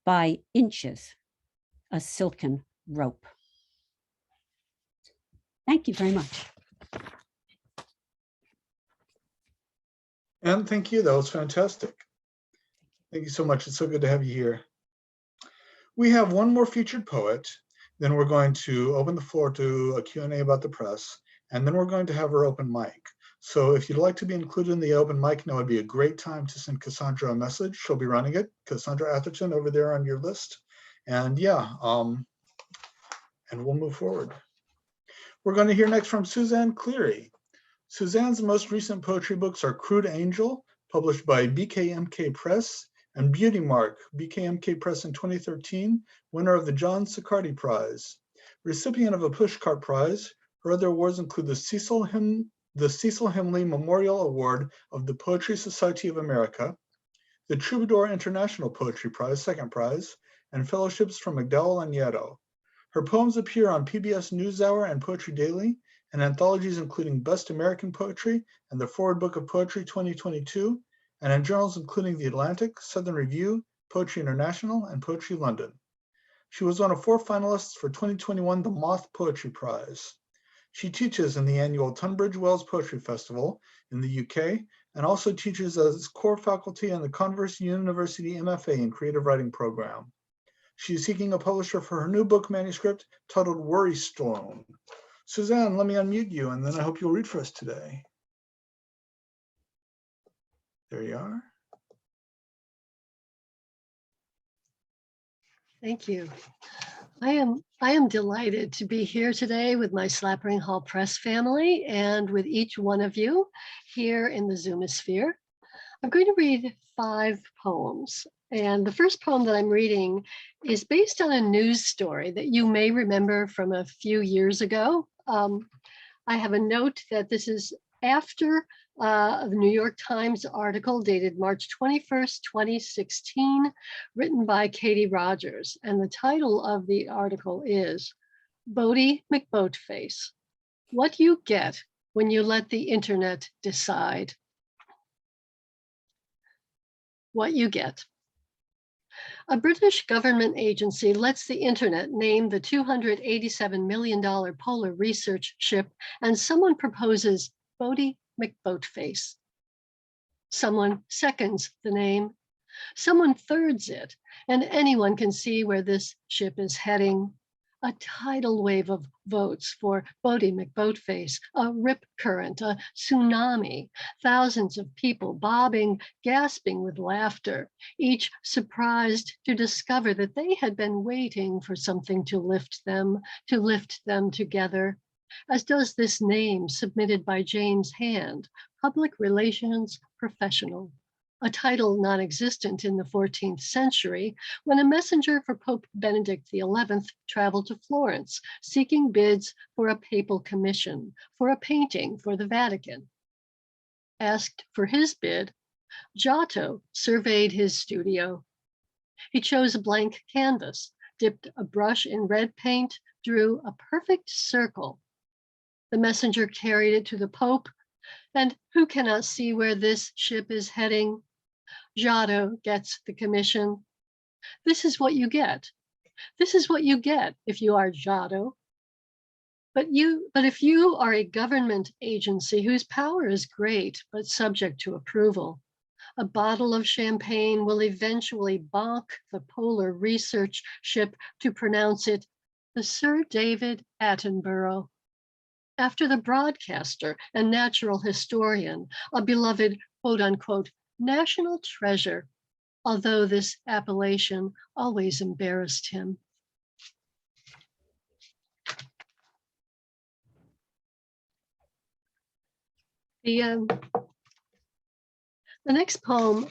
by inches a silken rope. Thank you very much. And thank you, that was fantastic. Thank you so much, it's so good to have you here. We have one more featured poet, then we're going to open the floor to a Q&A about the press, and then we're going to have our open mic. So if you'd like to be included in the open mic, now would be a great time to send Cassandra a message. She'll be running it, Cassandra Atherton over there on your list. And yeah, and we'll move forward. We're going to hear next from Suzanne Cleary. Suzanne's most recent poetry books are Crude Angel, published by BKMK Press, and Beauty Mark, BKMK Press in 2013, winner of the John Siccardi Prize. Recipient of a Pushcart Prize, her other awards include the Cecil Himley Memorial Award of the Poetry Society of America, the Troubadour International Poetry Prize, second prize, and fellowships from MacDowell and Yaddo. Her poems appear on PBS NewsHour and Poetry Daily, and anthologies including Best American Poetry and the Forward Book of Poetry 2022, and in journals including The Atlantic, Southern Review, Poetry International, and Poetry London. She was one of 4 finalists for 2021 The Moth Poetry Prize. She teaches in the annual Tunbridge Wells Poetry Festival in the UK, and also teaches as core faculty in the Converse University MFA in Creative Writing program. She is seeking a publisher for her new book manuscript titled Worry Stone. Suzanne, let me unmute you, and then I hope you'll read for us today. There you are. Thank you. I am delighted to be here today with my Slapering Hol Press family and with each one of you here in the Zoomosphere. I'm going to read 5 poems. And the first poem that I'm reading is based on a news story that you may remember from a few years ago. I have a note that this is after the New York Times article dated March 21st, 2016, written by Katie Rogers. And the title of the article is Bodie McBoatface, What You Get When You Let the Internet Decide. What you get. A British government agency lets the internet name the $287 million polar research ship, and someone proposes Bodie McBoatface. Someone seconds the name. Someone thirds it, and anyone can see where this ship is heading. A tidal wave of votes for Bodie McBoatface, a rip current, a tsunami, thousands of people bobbing, gasping with laughter, each surprised to discover that they had been waiting for something to lift them together, as does this name submitted by James Hand, public relations professional. A title non-existent in the 14th century, when a messenger for Pope Benedict XI traveled to Florence, seeking bids for a papal commission for a painting for the Vatican. Asked for his bid, Giotto surveyed his studio. He chose a blank canvas, dipped a brush in red paint, drew a perfect circle. The messenger carried it to the Pope, and who cannot see where this ship is heading? Giotto gets the commission. This is what you get. This is what you get if you are Giotto. But if you are a government agency whose power is great, but subject to approval, a bottle of champagne will eventually bonk the polar research ship to pronounce it the Sir David Attenborough, after the broadcaster and natural historian, a beloved quote unquote national treasure, although this appellation always embarrassed him. The next poem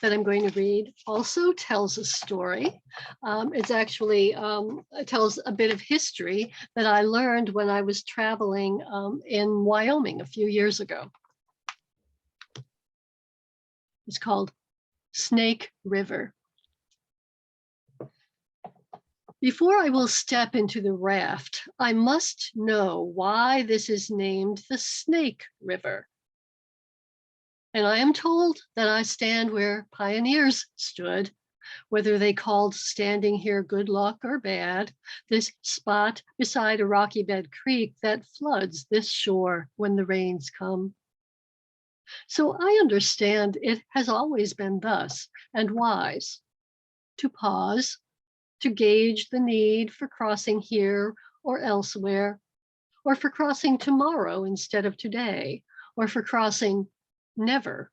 that I'm going to read also tells a story. It's actually, it tells a bit of history that I learned when I was traveling in Wyoming a few years ago. It's called Snake River. Before I will step into the raft, I must know why this is named the Snake River. And I am told that I stand where pioneers stood, whether they called standing here good luck or bad, this spot beside a rocky bed creek that floods this shore when the rains come. So I understand it has always been thus and wise to pause, to gauge the need for crossing here or elsewhere, or for crossing tomorrow instead of today, or for crossing never.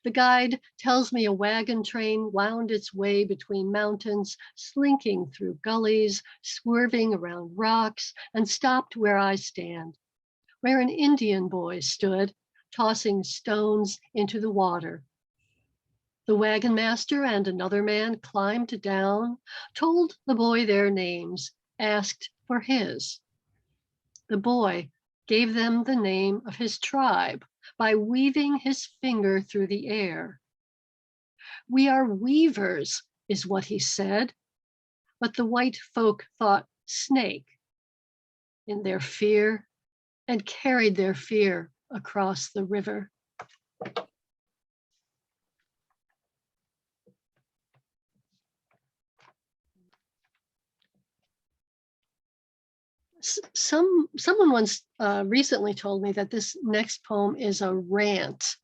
The guide tells me a wagon train wound its way between mountains, slinking through gullies, swerving around rocks, and stopped where I stand, where an Indian boy stood, tossing stones into the water. The wagon master and another man climbed down, told the boy their names, asked for his. The boy gave them the name of his tribe by weaving his finger through the air. "We are weavers," is what he said, but the white folk thought snake in their fear and carried their fear across the river. Someone once recently told me that this next poem is a rant.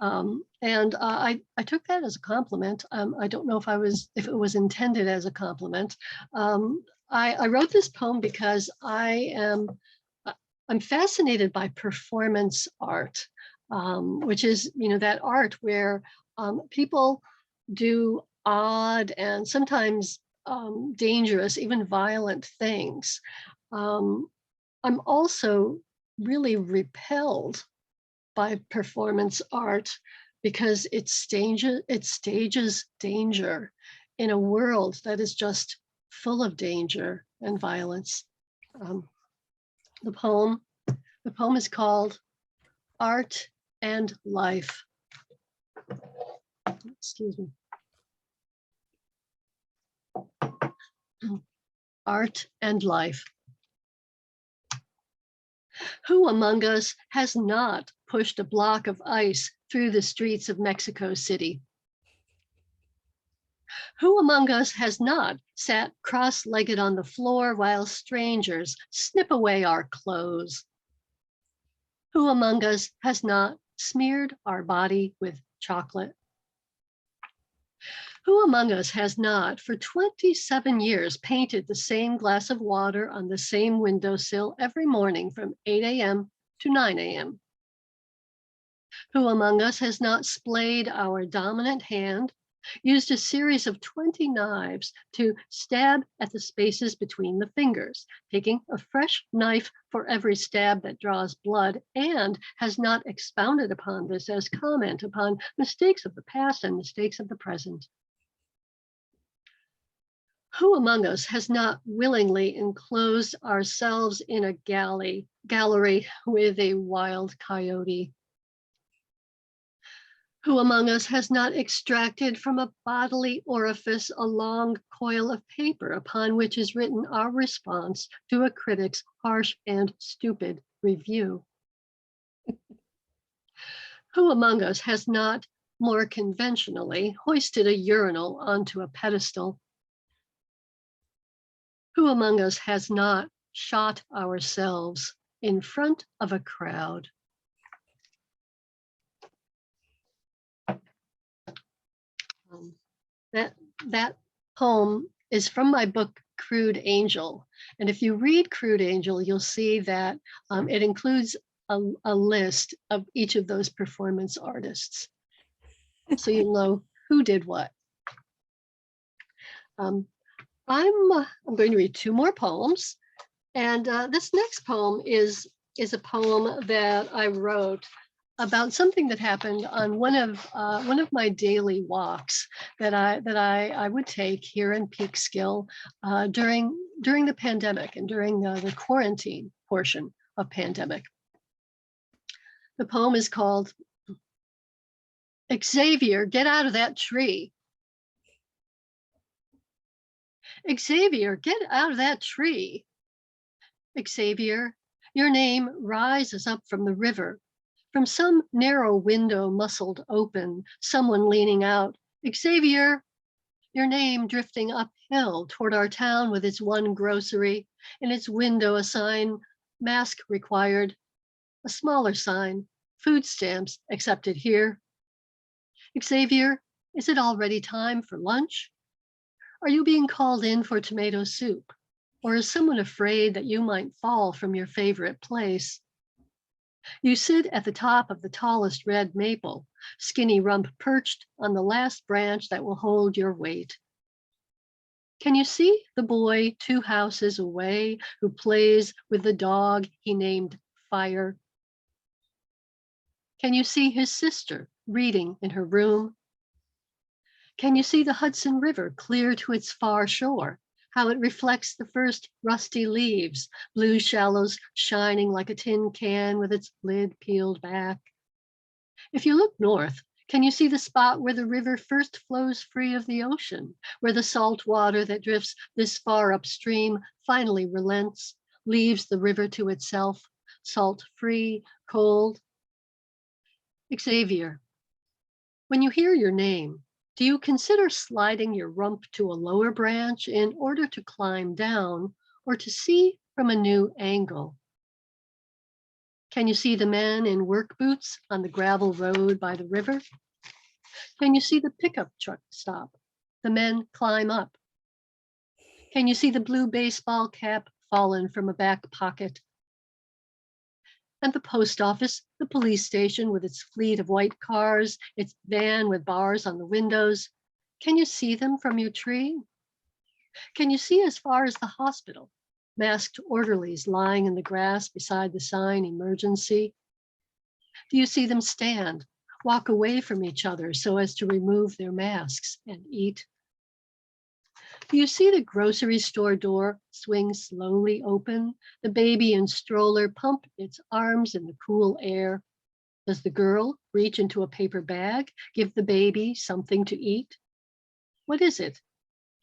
And I took that as a compliment. I don't know if it was intended as a compliment. I wrote this poem because I'm fascinated by performance art, which is, that art where people do odd and sometimes dangerous, even violent things. I'm also really repelled by performance art because it stages danger in a world that is just full of danger and violence. The poem is called Art and Life. Excuse me. Art and Life. Who among us has not pushed a block of ice through the streets of Mexico City? Who among us has not sat cross-legged on the floor while strangers snip away our clothes? Who among us has not smeared our body with chocolate? Who among us has not, for 27 years, painted the same glass of water on the same windowsill every morning from 8 a.m. to 9 a.m.? Who among us has not splayed our dominant hand, used a series of 20 knives to stab at the spaces between the fingers, taking a fresh knife for every stab that draws blood, and has not expounded upon this as comment upon mistakes of the past and mistakes of the present? Who among us has not willingly enclosed ourselves in a gallery with a wild coyote? Who among us has not extracted from a bodily orifice a long coil of paper upon which is written our response to a critic's harsh and stupid review? Who among us has not more conventionally hoisted a urinal onto a pedestal? Who among us has not shot ourselves in front of a crowd? That poem is from my book, Crude Angel. And if you read Crude Angel, you'll see that it includes a list of each of those performance artists. So you'll know who did what. I'm going to read two more poems. And this next poem is a poem that I wrote about something that happened on one of my daily walks that I would take here in Peekskill during the pandemic and during the quarantine portion of pandemic. The poem is called Xavier, Get Out of That Tree. Xavier, get out of that tree. Xavier, your name rises up from the river. From some narrow window muscled open, someone leaning out. Xavier, your name drifting uphill toward our town with its one grocery, in its window a sign, mask required, a smaller sign, food stamps accepted here. Xavier, is it already time for lunch? Are you being called in for tomato soup? Or is someone afraid that you might fall from your favorite place? You sit at the top of the tallest red maple, skinny rump perched on the last branch that will hold your weight. Can you see the boy 2 houses away who plays with the dog he named Fire? Can you see his sister reading in her room, Can you see the Hudson River clear to its far shore? How it reflects the first rusty leaves, blue shallows shining like a tin can with its lid peeled back. If you look north, can you see the spot where the river first flows free of the ocean, where the salt water that drifts this far upstream finally relents, leaves the river to itself, salt-free, cold? Xavier, when you hear your name, do you consider sliding your rump to a lower branch in order to climb down or to see from a new angle? Can you see the men in work boots on the gravel road by the river? Can you see the pickup truck stop? The men climb up. Can you see the blue baseball cap fallen from a back pocket? And the post office, the police station with its fleet of white cars, its van with bars on the windows. Can you see them from your tree? Can you see as far as the hospital? Masked orderlies lying in the grass beside the sign emergency? Do you see them stand, walk away from each other so as to remove their masks and eat? Do you see the grocery store door swing slowly open? The baby in stroller pump its arms in the cool air? Does the girl reach into a paper bag, give the baby something to eat? What is it?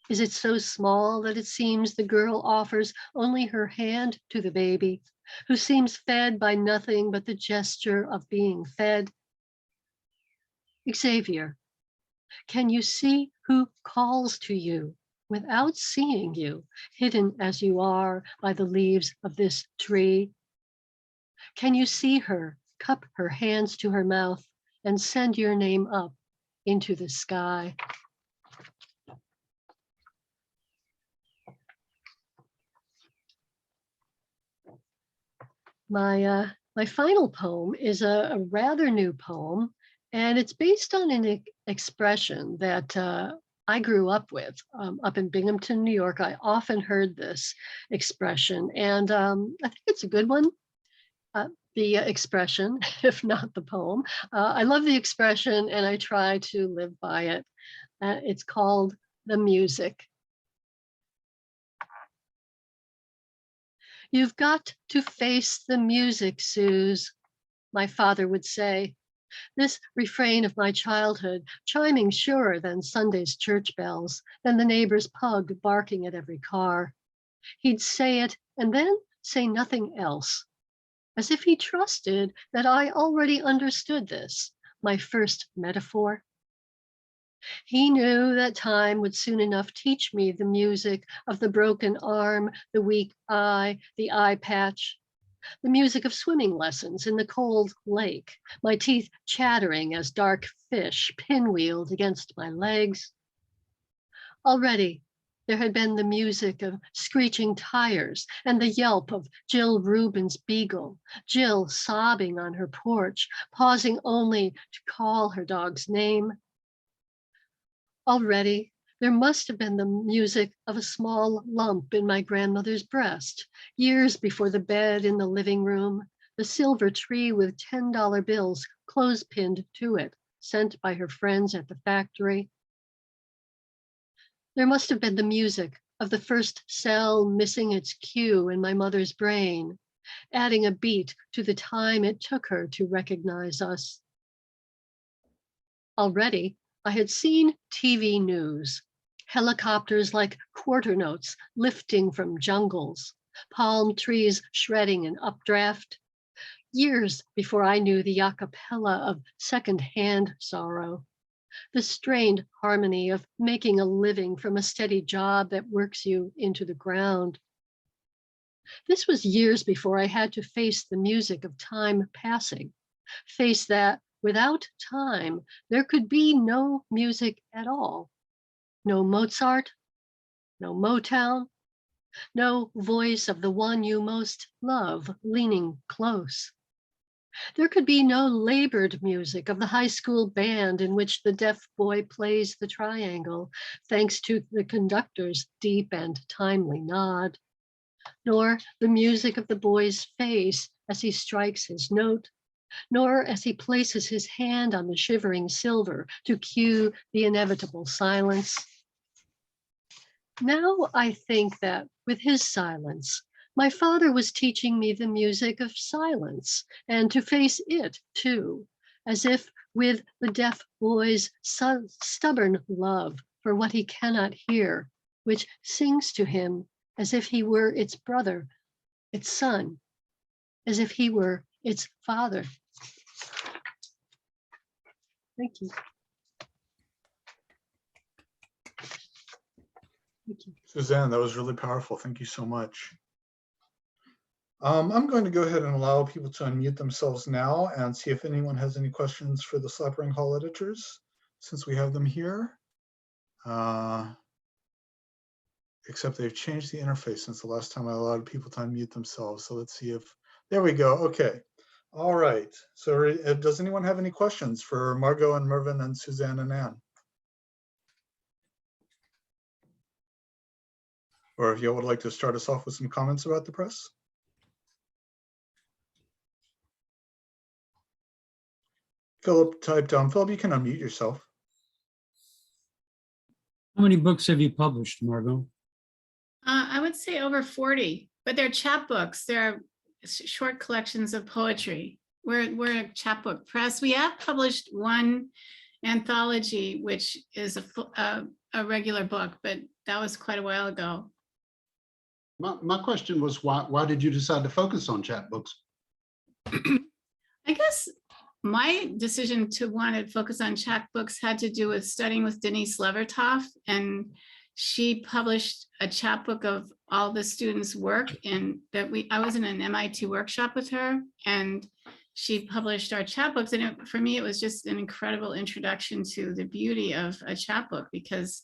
Is it so small that it seems the girl offers only her hand to the baby, who seems fed by nothing but the gesture of being fed? Xavier, can you see who calls to you without seeing you, hidden as you are by the leaves of this tree? Can you see her cup her hands to her mouth and send your name up into the sky? My final poem is a rather new poem, and it's based on an expression that I grew up with up in Binghamton, New York. I often heard this expression, and I think it's a good one. The expression, if not the poem. I love the expression, and I try to live by it. It's called the music. You've got to face the music, Suze, my father would say. This refrain of my childhood, chiming surer than Sunday's church bells, than the neighbor's pug barking at every car. He'd say it and then say nothing else, as if he trusted that I already understood this, my first metaphor. He knew that time would soon enough teach me the music of the broken arm, the weak eye, the eye patch, the music of swimming lessons in the cold lake, my teeth chattering as dark fish pinwheeled against my legs. Already, there had been the music of screeching tires and the yelp of Jill Rubin's beagle, Jill sobbing on her porch, pausing only to call her dog's name. Already, there must have been the music of a small lump in my grandmother's breast, years before the bed in the living room, the silver tree with $10 bills clothes-pinned to it, sent by her friends at the factory. There must have been the music of the first cell missing its cue in my mother's brain, adding a beat to the time it took her to recognize us. Already, I had seen TV news, helicopters like quarter notes lifting from jungles, palm trees shredding in updraft, years before I knew the a cappella of secondhand sorrow, the strained harmony of making a living from a steady job that works you into the ground. This was years before I had to face the music of time passing, face that without time, there could be no music at all. No Mozart, no Motown, no voice of the one you most love leaning close. There could be no labored music of the high school band in which the deaf boy plays the triangle, thanks to the conductor's deep and timely nod, nor the music of the boy's face as he strikes his note, nor as he places his hand on the shivering silver to cue the inevitable silence. Now I think that with his silence, my father was teaching me the music of silence and to face it too, as if with the deaf boy's stubborn love for what he cannot hear, which sings to him as if he were its brother, its son, as if he were its father. Thank you. Thank you. Suzanne, that was really powerful. Thank you so much. I'm going to go ahead and allow people to unmute themselves now and see if anyone has any questions for the Slapering Hol editors, since we have them here. Except they've changed the interface since the last time I allowed people to unmute themselves. So let's see if, there we go. Okay. All right. So does anyone have any questions for Margo and Mervyn and Suzanne and Ann? Or if you would like to start us off with some comments about the press? Philip typed down. Philip, you can unmute yourself. How many books have you published, Margo? I would say over 40, but they're chapbooks. They're short collections of poetry. We're a chapbook press. We have published one anthology, which is a regular book, but that was quite a while ago. My question was, why did you decide to focus on chapbooks? I guess my decision to want to focus on chapbooks had to do with studying with Denise Levertov, and she published a chapbook of all the students' work, and I was in an MIT workshop with her, and she published our chapbooks. And for me, it was just an incredible introduction to the beauty of a chapbook, because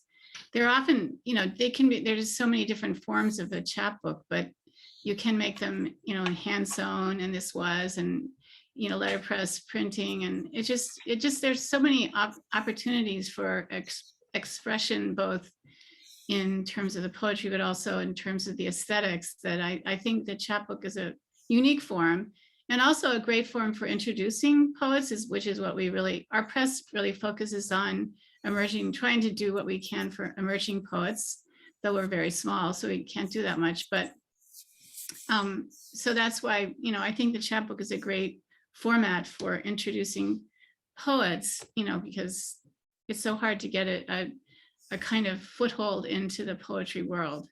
they're often, there's so many different forms of a chapbook, but you can make them, hand sewn, and this was, and letterpress printing, and it just there's so many opportunities for expression, both in terms of the poetry, but also in terms of the aesthetics, that I think the chapbook is a unique form, and also a great form for introducing poets, which is what our press really focuses on, trying to do what we can for emerging poets, though we're very small, so we can't do that much. But so that's why, I think the chapbook is a great format for introducing poets, because it's so hard to get a kind of foothold into the poetry world.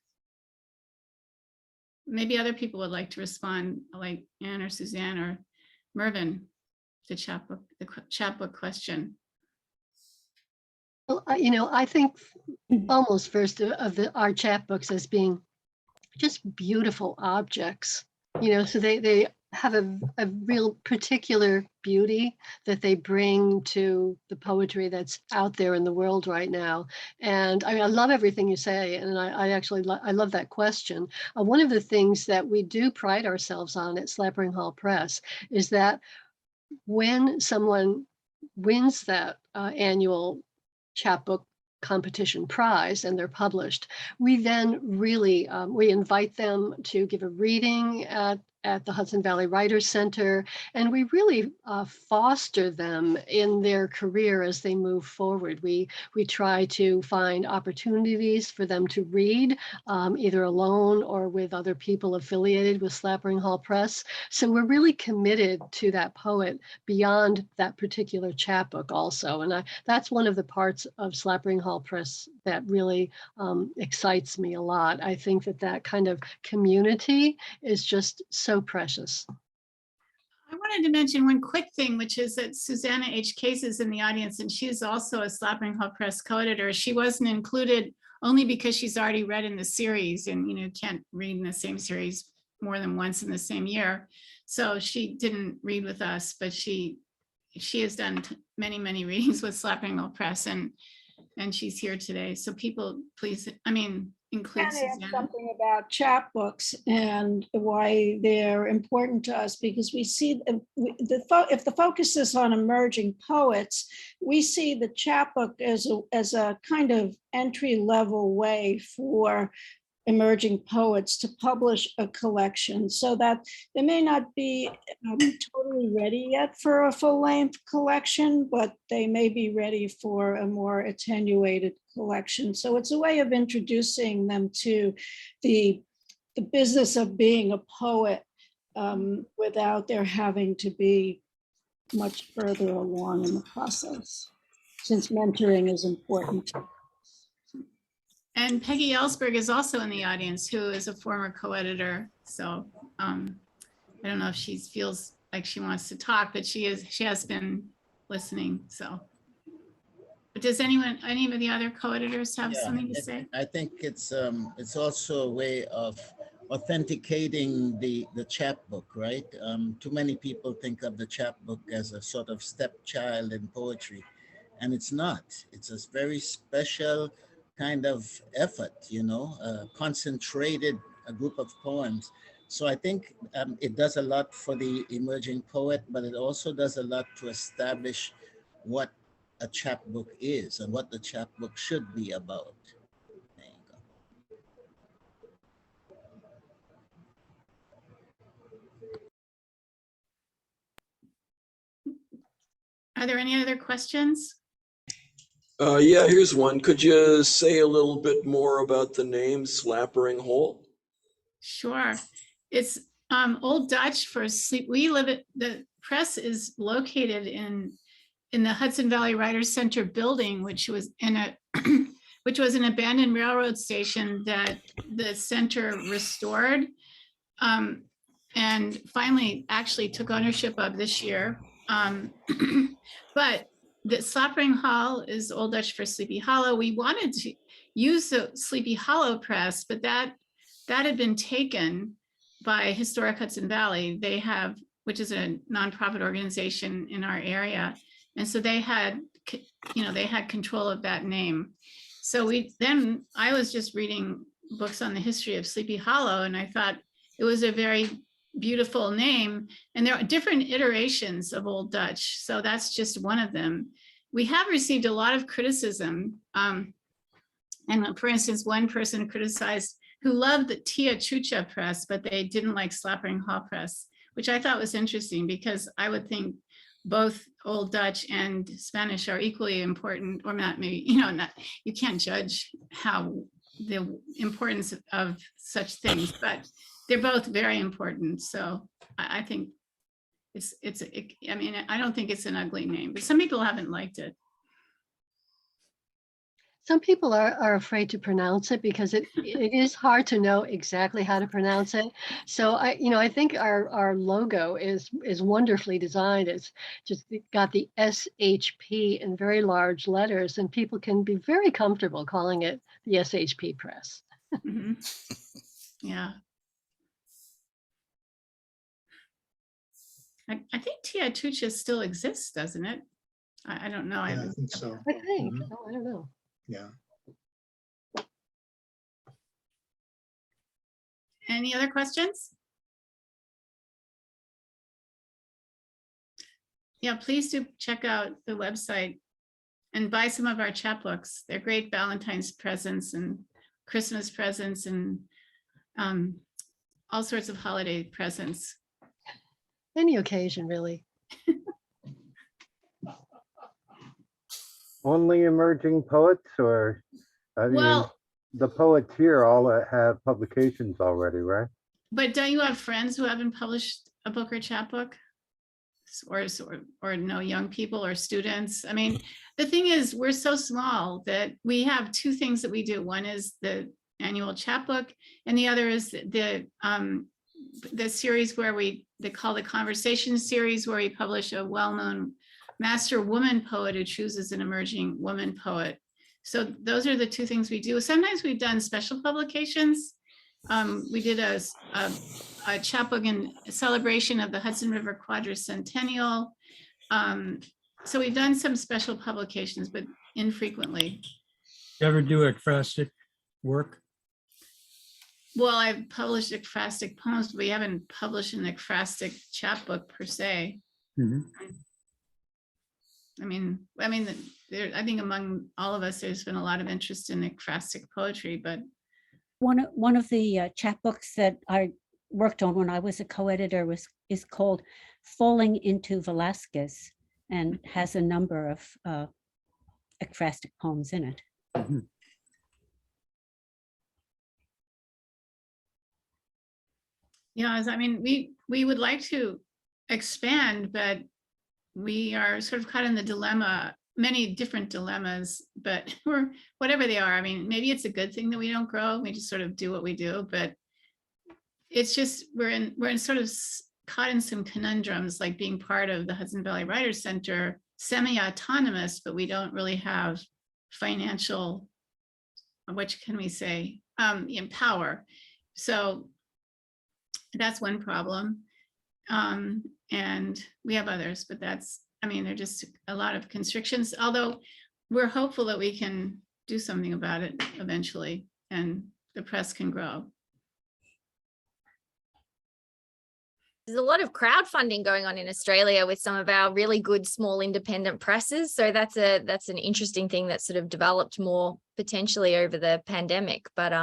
Maybe other people would like to respond, like Ann or Suzanne or Mervyn, the chapbook question. Well, I think almost first of our chapbooks as being just beautiful objects, so they have a real particular beauty that they bring to the poetry that's out there in the world right now. And I love everything you say, and I love that question. One of the things that we do pride ourselves on at Slapering Hol Press is that when someone wins that annual chapbook competition prize and they're published, we then really we invite them to give a reading at the Hudson Valley Writers Center, and we really foster them in their career as they move forward. We try to find opportunities for them to read, either alone or with other people affiliated with Slapering Hol Press. So we're really committed to that poet beyond that particular chapbook also. And that's one of the parts of Slapering Hol Press that really excites me a lot. I think that kind of community is just so precious. I wanted to mention one quick thing, which is that Susanna H. Case is in the audience, and she's also a Slapering Hol Press co-editor. She wasn't included only because she's already read in the series, and can't read in the same series more than once in the same year. So she didn't read with us, but she has done many, many readings with Slapering Hol Press, and she's here today. So people, please, include Susanna. Something about chapbooks and why they're important to us, because we see if the focus is on emerging poets, we see the chapbook as a kind of entry-level way for emerging poets to publish a collection, so that they may not be totally ready yet for a full-length collection, but they may be ready for a more attenuated collection. So it's a way of introducing them to the business of being a poet without their having to be much further along in the process, since mentoring is important. And Peggy Ellsberg is also in the audience, who is a former co-editor. So I don't know if she feels like she wants to talk, but she has been listening. So, but does any of the other co-editors have something to say? I think it's also a way of authenticating the chapbook, right? Too many people think of the chapbook as a sort of stepchild in poetry, and it's not. It's a very special kind of effort, you know, concentrated a group of poems. So I think it does a lot for the emerging poet, but it also does a lot to establish what a chapbook is and what the chapbook should be about. There you go. Are there any other questions? Yeah, here's one. Could you say a little bit more about the name Slapering Hol? Sure. It's Old Dutch for sleep. The press is located in the Hudson Valley Writers Center building, which was which was an abandoned railroad station that the center restored and finally actually took ownership of this year. But the Slapering Hol is Old Dutch for Sleepy Hollow. We wanted to use the Sleepy Hollow press, but that had been taken by Historic Hudson Valley. They have, which is a nonprofit organization in our area. And so they had control of that name. So I was just reading books on the history of Sleepy Hollow, and I thought it was a very beautiful name. And there are different iterations of Old Dutch. So that's just one of them. We have received a lot of criticism. And for instance, one person criticized who loved the Tia Chucha press, but they didn't like Slapering Hol Press, which I thought was interesting because I would think both Old Dutch and Spanish are equally important, or not maybe, you can't judge how the importance of such things, but they're both very important. So I think I don't think it's an ugly name, but some people haven't liked it. Some people are afraid to pronounce it because it is hard to know exactly how to pronounce it. So I think our logo is wonderfully designed. It's just got the SHP in very large letters, and people can be very comfortable calling it the SHP Press. Mm-hmm. Yeah. I think Tia Chucha still exists, doesn't it? I don't know. Yeah, I think so. I think. Oh, I don't know. Yeah. Any other questions? Yeah, please do check out the website and buy some of our chapbooks. They're great Valentine's presents and Christmas presents and all sorts of holiday presents. Any occasion, really. Only emerging poets, or Well, the poets here all have publications already, right? but don't you have friends who haven't published a book or chapbook? Or no young people or students? I mean, the thing is, we're so small that we have two things that we do. One is the annual chapbook, and the other is the series where they call the Conversation series, where we publish a well-known master woman poet who chooses an emerging woman poet. So those are the two things we do. Sometimes we've done special publications. We did a chapbook in celebration of the Hudson River Quadricentennial. So we've done some special publications, but infrequently. You ever do ekphrastic work? Well, I've published ekphrastic poems, but we haven't published an ekphrastic chapbook per se. Mm-hmm. I think among all of us, there's been a lot of interest in ekphrastic poetry, but One of the chapbooks that I worked on when I was a co-editor is called Falling into Velasquez, and has a number of ekphrastic poems in it. Mhm. Yeah, I mean, we would like to expand, but we are sort of caught in the dilemma, many different dilemmas, but we're, whatever they are, I mean, maybe it's a good thing that we don't grow, we just sort of do what we do, but it's just, we're in sort of caught in some conundrums, like being part of the Hudson Valley Writers Center, semi-autonomous, but we don't really have financial, what can we say, in power. So that's one problem. And we have others, but that's, I mean, they're just a lot of constrictions, although we're hopeful that we can do something about it eventually and the press can grow. There's a lot of crowdfunding going on in Australia with some of our really good small independent presses. So that's an interesting thing that sort of developed more potentially over the pandemic. But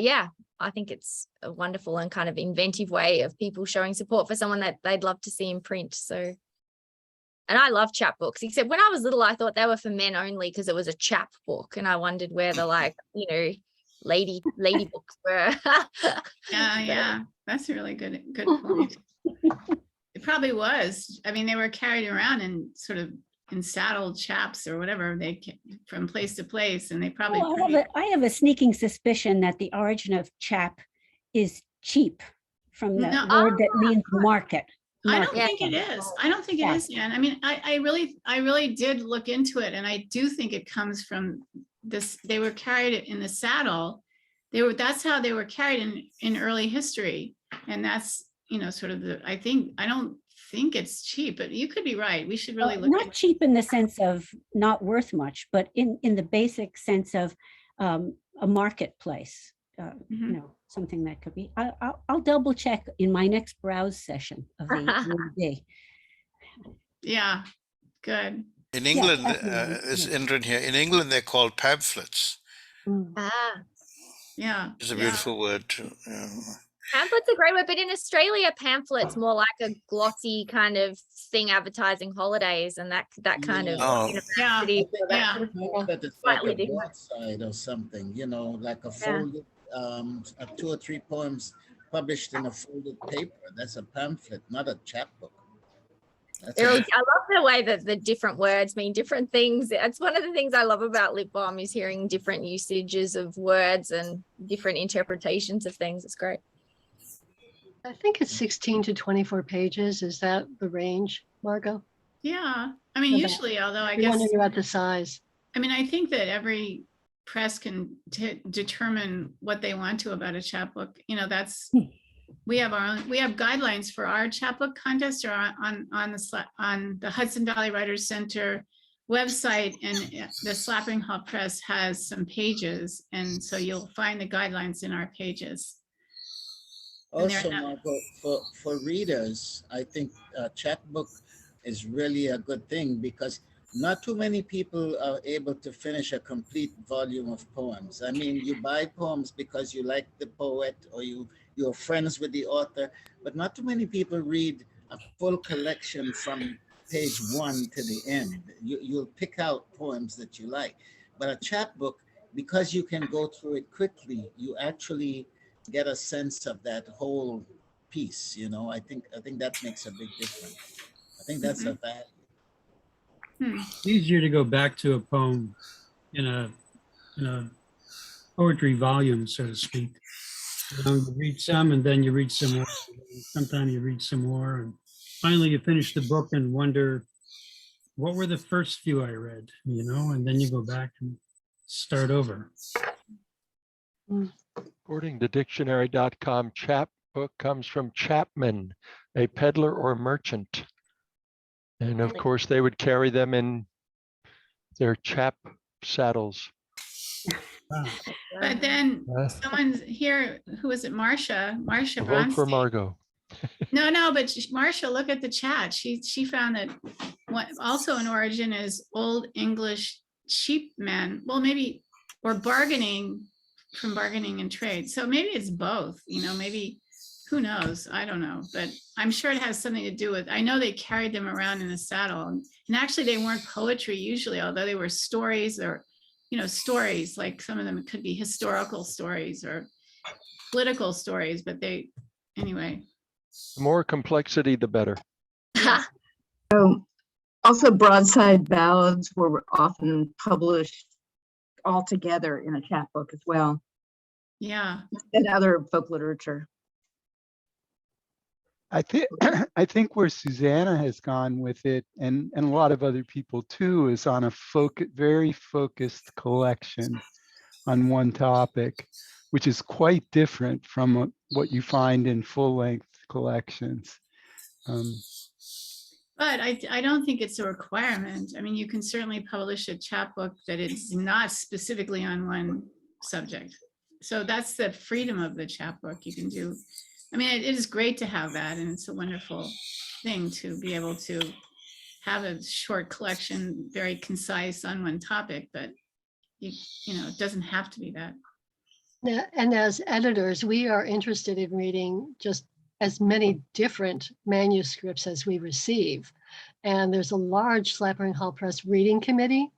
yeah, I think it's a wonderful and kind of inventive way of people showing support for someone that they'd love to see in print. So, and I love chapbooks, except when I was little, I thought they were for men only because it was a chap book. And I wondered where the, like, you know, lady books were. Yeah, that's a really good point. It probably was. I mean, they were carried around in sort of in saddled chaps or whatever, they from place to place, and they probably. Well, I have a sneaking suspicion that the origin of chap is cheap, from the word that means market. I don't think it is. I don't think it is, Ann. I mean, I really did look into it, and I do think it comes from this. They were carried in the saddle. That's how they were carried in early history, and that's, you know, sort of the. I don't think it's cheap, but you could be right. We should really look. Not cheap in the sense of not worth much, but in the basic sense of a marketplace. You know, something that could be. I'll double check in my next browse session of the day. Yeah, good. In England, it's Indran here. In England, they're called pamphlets. Yeah, it's a beautiful word too. Yeah. Pamphlet's a great word, but in Australia, pamphlet's more like a glossy kind of thing advertising holidays and that kind of university. That is like a broadside or something, you know, like a folded, 2 or 3 poems published in a folded paper. That's a pamphlet, not a chapbook. I love the way that the different words mean different things. It's one of the things I love about Lit Balm is hearing different usages of words and different interpretations of things. It's great. I think it's 16 to 24 pages. Is that the range, Margo? Yeah. I mean, usually, although I guess. Wondering about the size. I mean, I think that every press can determine what they want to about a chapbook. You know, that's, we have guidelines for our chapbook contest or on the Hudson Valley Writers Center website, and the Slapering Hol Press has some pages. And so you'll find the guidelines in our pages. Also, Margo, for readers, I think chapbook is really a good thing because not too many people are able to finish a complete volume of poems. I mean, you buy poems because you like the poet or you're friends with the author, but not too many people read a full collection from page 1 to the end. You'll pick out poems that you like. But a chapbook, because you can go through it quickly, you actually get a sense of that whole piece, you know. I think that makes a big difference. I think that's a value. It's easier to go back to a poem in a poetry volume, so to speak. You know, you read some and then you read some more. Sometimes you read some more, and finally you finish the book and wonder, what were the first few I read, you know, and then you go back and start over. According to dictionary.com, chapbook comes from chapman, a peddler or merchant. And of course, they would carry them in their chap saddles. But then someone's here, who is it? Marsha Vote for Margo. No, but Marsha, look at the chat. She found that also an origin is Old English sheepman. Well, maybe, or bargaining from bargaining and trade. So maybe it's both, maybe, who knows? I don't know, but I'm sure it has something to do with, I know they carried them around in a saddle, and actually they weren't poetry usually, although they were stories or, stories, like some of them could be historical stories or political stories, but anyway. The more complexity, the better. Yeah. Also, broadside ballads were often published all together in a chapbook as well. Yeah. And other folk literature. I think I think where Susanna has gone with it, and a lot of other people too, is on a very focused collection on one topic, which is quite different from what you find in full-length collections. But I don't think it's a requirement. I mean, you can certainly publish a chapbook that is not specifically on one subject. So that's the freedom of the chapbook. You can do, I mean, it is great to have that, and it's a wonderful thing to be able to have a short collection, very concise on one topic, but it doesn't have to be that. And as editors, we are interested in reading just as many different manuscripts as we receive. And there's a large Slapering Hol Press reading committee.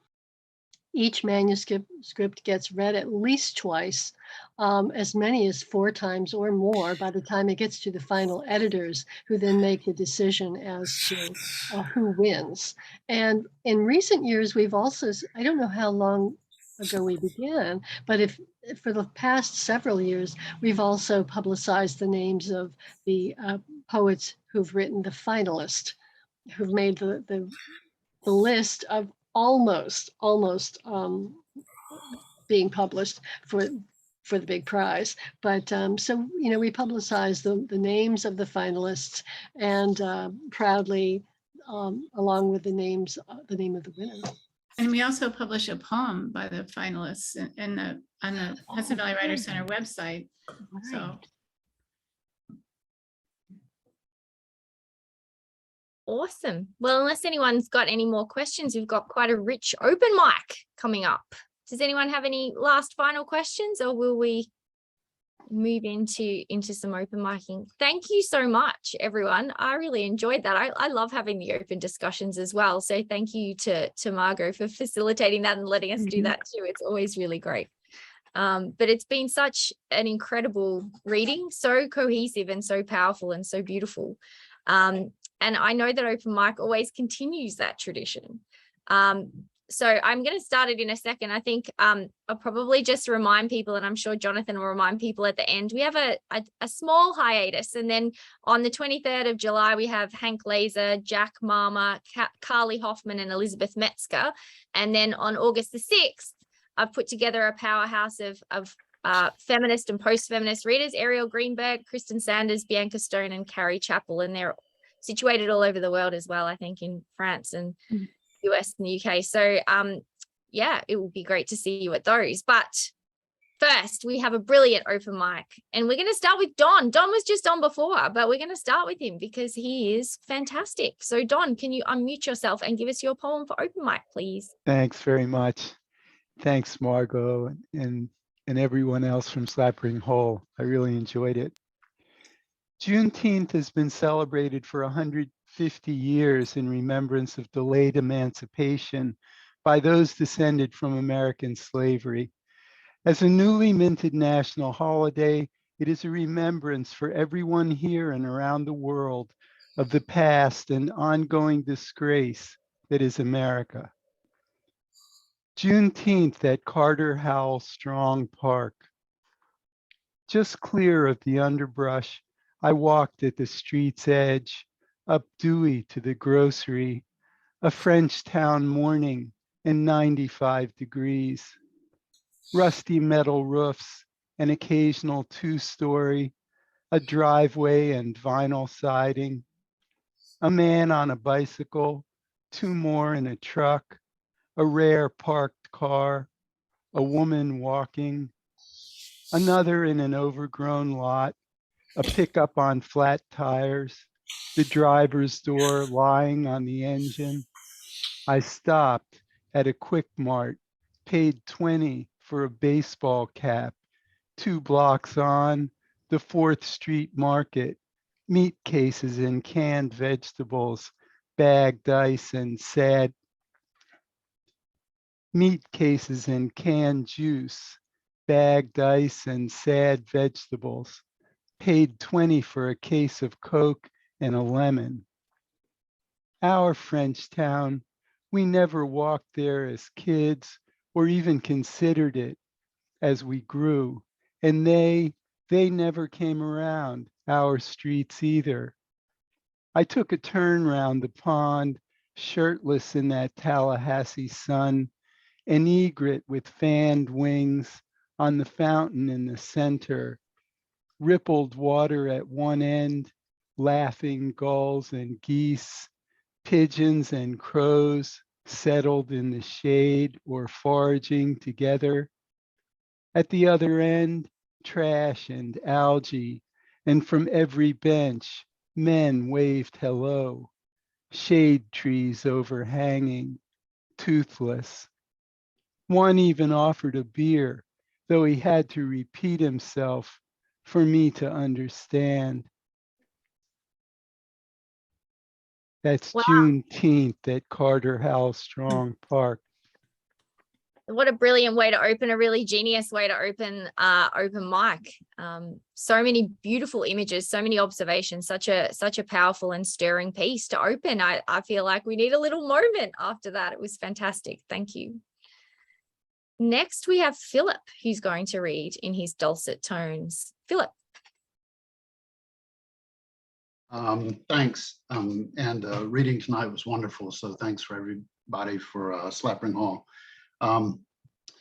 Each manuscript gets read at least twice, as many as 4 times or more by the time it gets to the final editors, who then make the decision as to who wins. And in recent years, we've also, I don't know how long ago we began, but if for the past several years, we've also publicized the names of the poets who've written the finalist, who've made the list of almost being published for the big prize. But so, we publicize the names of the finalists, and proudly, along with the name of the winner. And we also publish a poem by the finalists on the Hudson Valley Writers Center website. Right. So Awesome. Well, unless anyone's got any more questions, we've got quite a rich open mic coming up. Does anyone have any last final questions, or will we move into some open micing? Thank you so much, everyone. I really enjoyed that. I love having the open discussions as well. So thank you to Margo for facilitating that and letting us do that too. It's always really great. But it's been such an incredible reading, so cohesive and so powerful and so beautiful. And I know that open mic always continues that tradition. So I'm going to start it in a second. I think I'll probably just remind people, and I'm sure Jonathan will remind people at the end, we have a small hiatus. And then on the 23rd of July, we have Hank Laser, Jack Marmer, Carly Hoffman, and Elizabeth Metzger. And then on August the 6th, I've put together a powerhouse of feminist and post-feminist readers, Ariel Greenberg, Kristen Sanders, Bianca Stone, and Carrie Chappell. And they're situated all over the world as well, I think in France and US and the UK. So yeah, it will be great to see you at those. But first, we have a brilliant open mic, and we're going to start with Don. Don was just on before, but we're going to start with him because he is fantastic. So Don, can you unmute yourself and give us your poem for open mic, please? Thanks very much. Thanks, Margo, and everyone else from Slapering Hol. I really enjoyed it. Juneteenth has been celebrated for 150 years in remembrance of delayed emancipation by those descended from American slavery. As a newly minted national holiday, it is a remembrance for everyone here and around the world of the past and ongoing disgrace that is America. Juneteenth at Carter Howell Strong Park. Just clear of the underbrush, I walked at the street's edge, up Dewey to the grocery, a French town morning and 95 degrees. Rusty metal roofs, an occasional 2-story, a driveway and vinyl siding, a man on a bicycle, 2 more in a truck, a rare parked car, a woman walking, another in an overgrown lot, a pickup on flat tires, the driver's door lying on the engine. I stopped at a Quick Mart, paid $20 for a baseball cap, 2 blocks on, the 4th Street Market, meat cases and canned vegetables, bagged ice and sad meat cases and canned juice, bagged ice and sad vegetables, paid 20 for a case of Coke and a lemon. Our French town, we never walked there as kids or even considered it as we grew. And they never came around our streets either. I took a turn round the pond, shirtless in that Tallahassee sun, an egret with fanned wings on the fountain in the center, rippled water at one end, laughing gulls and geese, pigeons and crows settled in the shade or foraging together. At the other end, trash and algae, and from every bench, men waved hello, shade trees overhanging, toothless. One even offered a beer, though he had to repeat himself for me to understand. That's Wow. Juneteenth at Carter Howell Strong Park. What a brilliant way to open, a really genius way to open open mic. So many beautiful images, so many observations, such a powerful and stirring piece to open. I feel like we need a little moment after that. It was fantastic. Thank you. Next, we have Philip, who's going to read in his dulcet tones. Philip. Thanks. Reading tonight was wonderful. So thanks for everybody for Slapering Hol.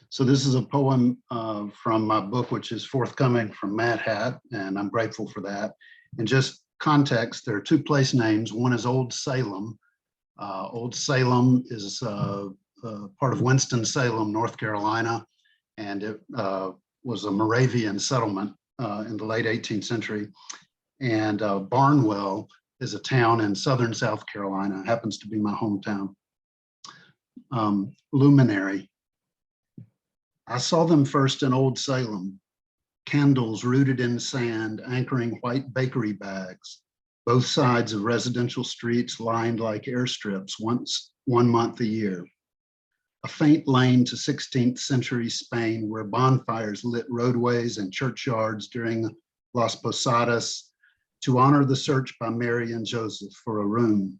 So this is a poem from my book, which is forthcoming from Mad Hat, and I'm grateful for that. And just context, there are 2 place names. One is Old Salem. Old Salem is part of Winston-Salem, North Carolina, and it was a Moravian settlement in the late 18th century. And Barnwell is a town in southern South Carolina, happens to be my hometown. Luminary. I saw them first in Old Salem, candles rooted in sand, anchoring white bakery bags, both sides of residential streets lined like airstrips one month a year. A faint lane to 16th century Spain where bonfires lit roadways and churchyards during Las Posadas to honor the search by Mary and Joseph for a room.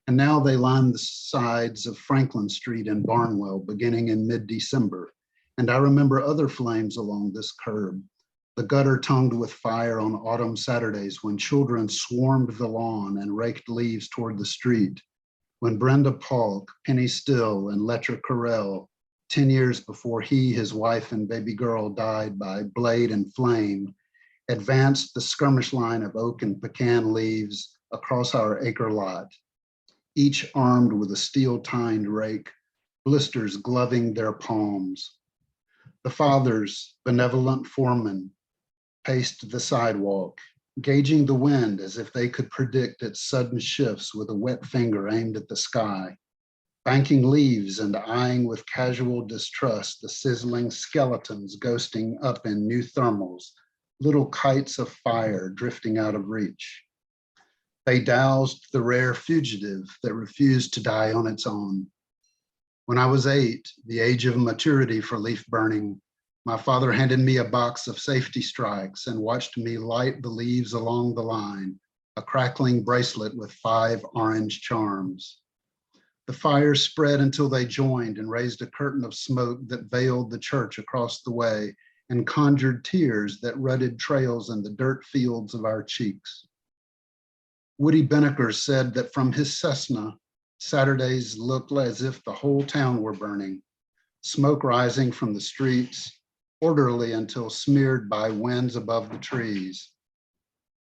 And now they line the sides of Franklin Street in Barnwell beginning in mid-December. And I remember other flames along this curb, the gutter tongued with fire on autumn Saturdays when children swarmed the lawn and raked leaves toward the street, when Brenda Polk, Penny Still, and Letcher Carell, 10 years before he, his wife, and baby girl died by blade and flame, advanced the skirmish line of oak and pecan leaves across our acre lot, each armed with a steel-tined rake, blisters gloving their palms. The fathers, benevolent foremen, paced the sidewalk, gauging the wind as if they could predict its sudden shifts with a wet finger aimed at the sky, banking leaves and eyeing with casual distrust the sizzling skeletons ghosting up in new thermals, little kites of fire drifting out of reach. They doused the rare fugitive that refused to die on its own. When I was 8, the age of maturity for leaf burning, my father handed me a box of safety strikes and watched me light the leaves along the line, a crackling bracelet with 5 orange charms. The fire spread until they joined and raised a curtain of smoke that veiled the church across the way and conjured tears that rutted trails in the dirt fields of our cheeks. Woody Benecker said that from his Cessna, Saturdays looked as if the whole town were burning, smoke rising from the streets, orderly until smeared by winds above the trees.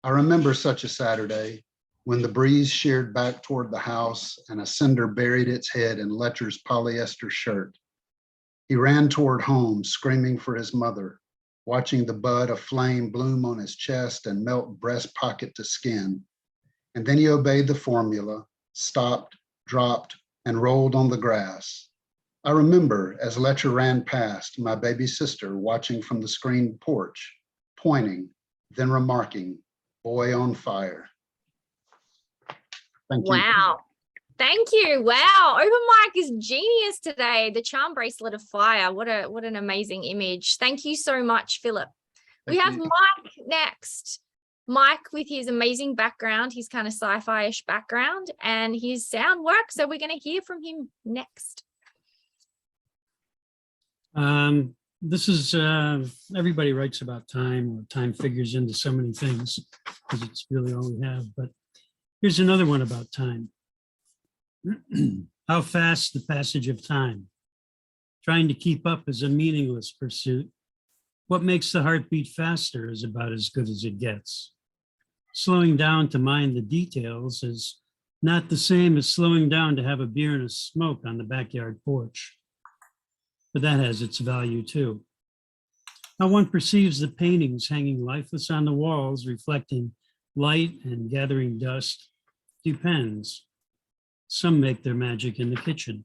I remember such a Saturday when the breeze sheared back toward the house and a cinder buried its head in Letcher's polyester shirt. He ran toward home, screaming for his mother, watching the bud of flame bloom on his chest and melt breast pocket to skin. And then he obeyed the formula, stopped, dropped, and rolled on the grass. I remember as Letcher ran past, my baby sister watching from the screened porch, pointing, then remarking, "Boy on fire." Thank you. Wow. Thank you. Wow. Open mic is genius today. The charm bracelet of fire. What an amazing image. Thank you so much, Philip. We Thank have you. Mike next. Mike with his amazing background, his kind of sci-fi-ish background and his sound work. So we're going to hear from him next. This is, everybody writes about time, or time figures into so many things because it's really all we have. But here's another one about time. How fast the passage of time. Trying to keep up is a meaningless pursuit. What makes the heart beat faster is about as good as it gets. Slowing down to mind the details is not the same as slowing down to have a beer and a smoke on the backyard porch. But that has its value too. How one perceives the paintings hanging lifeless on the walls, reflecting light and gathering dust, depends. Some make their magic in the kitchen.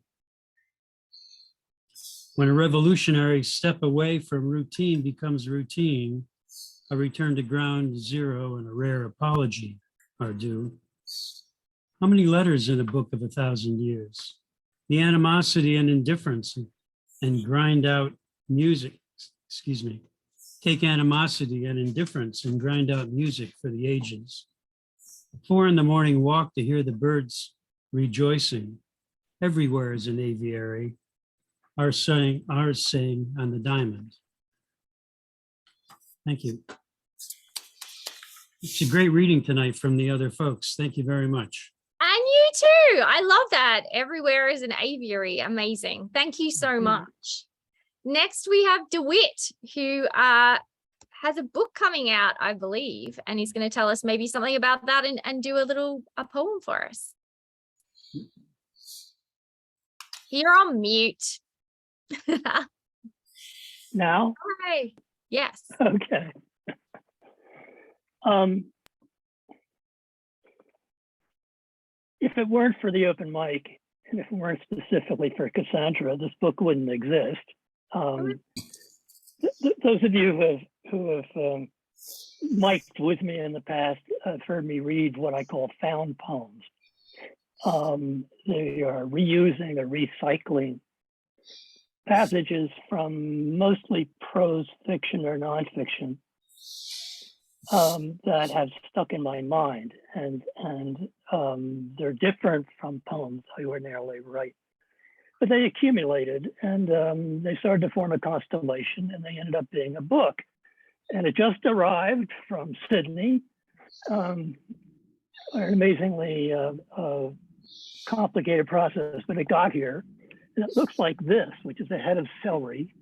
When a revolutionary step away from routine becomes routine, a return to ground zero and a rare apology are due. How many letters in a book of 1,000 years? The animosity and indifference and grind out music, take animosity and indifference and grind out music for the ages. 4 in the morning walk to hear the birds rejoicing. Everywhere is an aviary. Ours sang on the diamond. Thank you. It's a great reading tonight from the other folks. Thank you very much. And you too. I love that. Everywhere is an aviary. Amazing. Thank you so much. Next, we have DeWitt, who has a book coming out, I believe, and he's going to tell us maybe something about that and do a poem for us. You're on mute. Now? Hi. Yes. Okay. If it weren't for the open mic, and if it weren't specifically for Cassandra, this book wouldn't exist. Those of you who have mic'd with me in the past have heard me read what I call found poems. They are reusing or recycling passages from mostly prose fiction or nonfiction that have stuck in my mind, and they're different from poems I ordinarily write. But they accumulated, and they started to form a constellation, and they ended up being a book. And it just arrived from Sydney, an amazingly complicated process, but it got here. And it looks like this, which is a head of celery,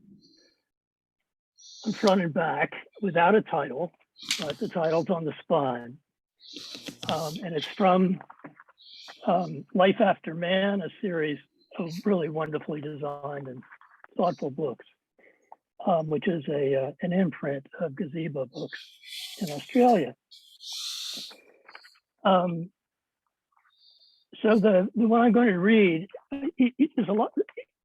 front and back, without a title, but the title's on the spine. And it's from Life After Man, a series of really wonderfully designed and thoughtful books, which is an imprint of Gazebo Books in Australia. So the one I'm going to read, there's a lot.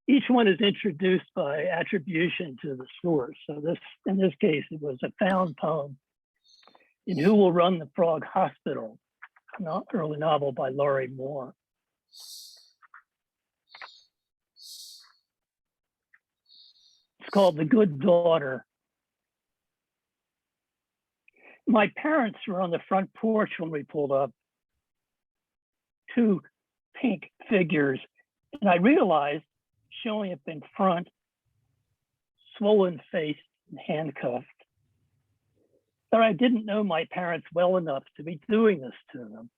Each one is introduced by attribution to the source. So in this case, it was a found poem in Who Will Run the Frog Hospital, an early novel by Laurie Moore. It's called The Good Daughter. My parents were on the front porch when we pulled up. 2 pink figures, and I realized, showing up in front, swollen-faced and handcuffed, that I didn't know my parents well enough to be doing this to them.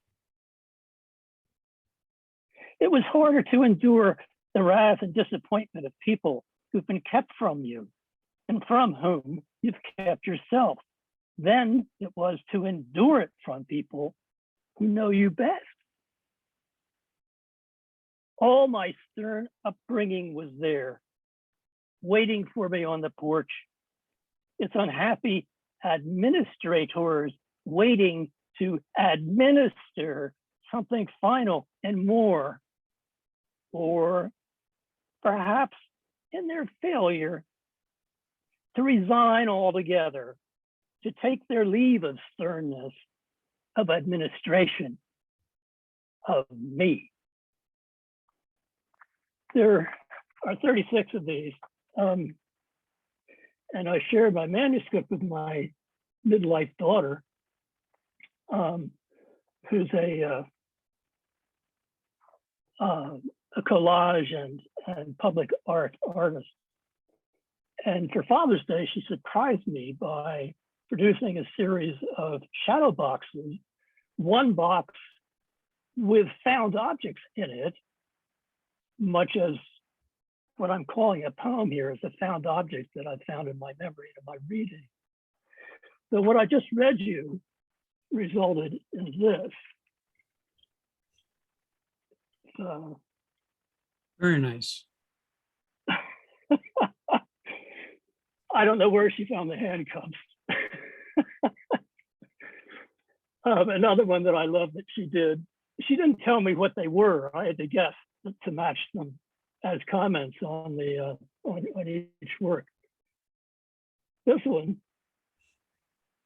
It was harder to endure the wrath and disappointment of people who've been kept from you and from whom you've kept yourself than it was to endure it from people who know you best. All my stern upbringing was there, waiting for me on the porch. Its unhappy administrators waiting to administer something final and more. Or perhaps in their failure to resign altogether, to take their leave of sternness, of administration, of me. There are 36 of these. And I shared my manuscript with my midlife daughter, who's a collage and public art artist. And for Father's Day, she surprised me by producing a series of shadow boxes, one box with found objects in it, much as what I'm calling a poem here is a found object that I found in my memory and in my reading. So what I just read you resulted in this. So, Very nice. I don't know where she found the handcuffs. Another one that I love that she did, she didn't tell me what they were. I had to guess to match them as comments on the on each work. This one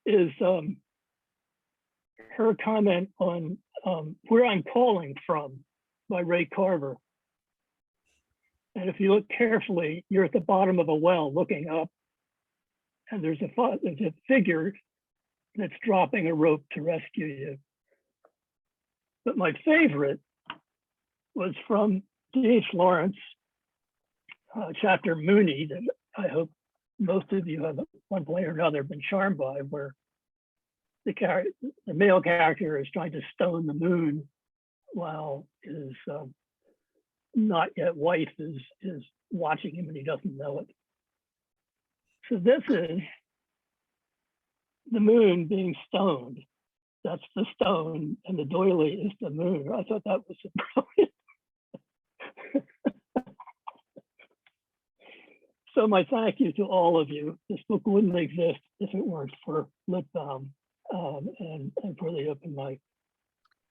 is her comment on Where I'm Calling From by Ray Carver. And if you look carefully, you're at the bottom of a well looking up, and there's a figure that's dropping a rope to rescue you. But my favorite was from D.H. Lawrence, chapter Mooney, that I hope most of you have at one point or another been charmed by, where the male character is trying to stone the moon while his not yet wife is watching him and he doesn't know it. So this is the moon being stoned. That's the stone, and the doily is the moon. I thought that was brilliant. So my thank you to all of you. This book wouldn't exist if it weren't for Lit Balm and for the open mic.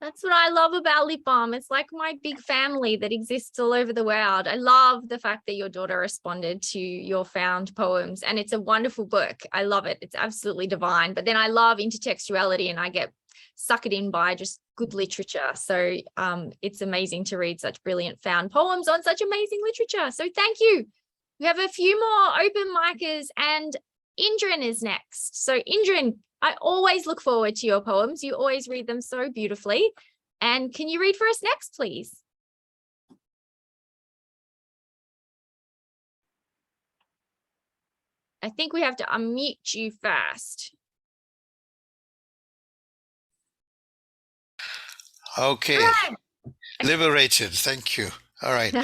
That's what I love about Lit Balm. It's like my big family that exists all over the world. I love the fact that your daughter responded to your found poems, and it's a wonderful book. I love it. It's absolutely divine. But then I love intertextuality, and I get sucked in by just good literature. So it's amazing to read such brilliant found poems on such amazing literature. So thank you. We have a few more open micers, and Indran is next. So Indran, I always look forward to your poems. You always read them so beautifully. And can you read for us next, please? I think we have to unmute you first. Okay. Liberated. Thank you. All right.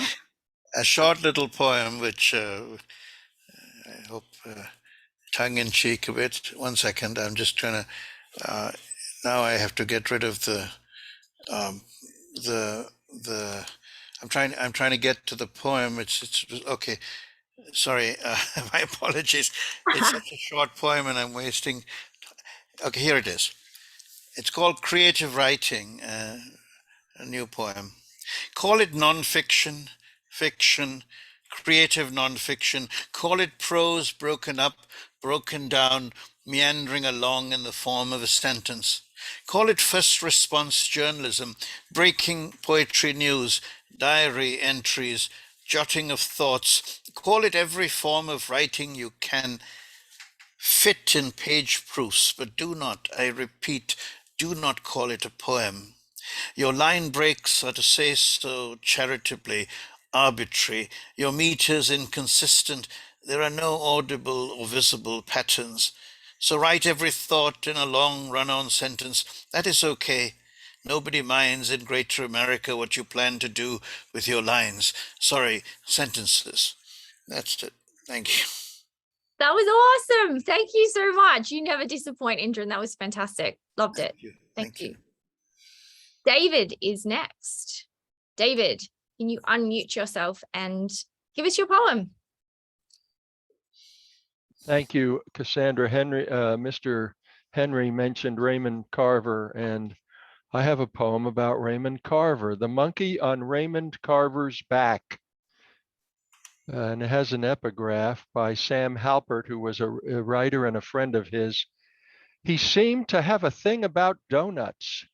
A short little poem, which I hope tongue-in-cheek a bit. 1 second. I'm just trying to. Now I have to get rid of the. I'm trying to get to the poem. It's okay. Sorry. My apologies. It's such a short poem, and I'm wasting. Okay, here it is. It's called Creative Writing. A new poem. Call it non-fiction, fiction, creative non-fiction. Call it prose broken up, broken down, meandering along in the form of a sentence. Call it first response journalism, breaking poetry news, diary entries, jotting of thoughts. Call it every form of writing you can fit in page proofs, but do not, I repeat, do not call it a poem. Your line breaks are, to say so charitably, arbitrary. Your meters inconsistent. There are no audible or visible patterns. So write every thought in a long run-on sentence. That is okay. Nobody minds in Greater America what you plan to do with your lines. Sorry, sentences. That's it. Thank you. That was awesome. Thank you so much. You never disappoint, Indran. That was fantastic. Loved it. Thank you. David is next. David, can you unmute yourself and give us your poem? Thank you, Cassandra. Mr. Henry mentioned Raymond Carver, and I have a poem about Raymond Carver. The monkey on Raymond Carver's back. And it has an epigraph by Sam Halpert, who was a writer and a friend of his. He seemed to have a thing about donuts.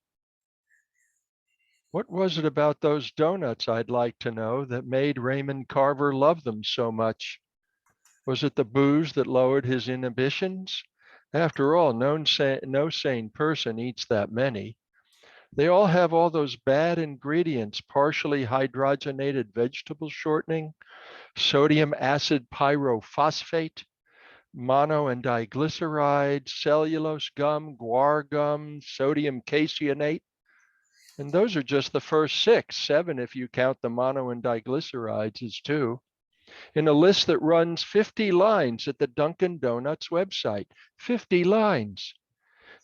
What was it about those donuts, I'd like to know, that made Raymond Carver love them so much? Was it the booze that lowered his inhibitions? After all, no sane person eats that many. They all have all those bad ingredients: partially hydrogenated vegetable shortening, sodium acid pyrophosphate, mono and diglyceride, cellulose gum, guar gum, sodium caseinate. And those are just the first 6, 7 if you count the mono and diglycerides as 2, in a list that runs 50 lines at the Dunkin' Donuts website. 50 lines.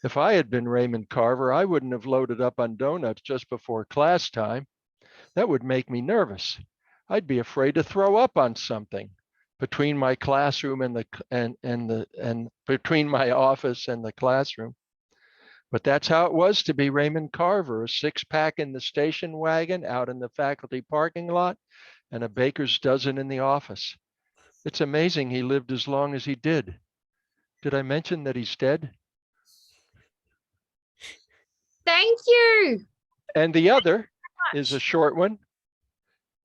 If I had been Raymond Carver, I wouldn't have loaded up on donuts just before class time. That would make me nervous. I'd be afraid to throw up on something between my classroom and between my office and the classroom. But that's how it was to be Raymond Carver: a 6-pack in the station wagon out in the faculty parking lot and a baker's dozen in the office. It's amazing he lived as long as he did. Did I mention that he's dead? Thank you. And the other is a short one.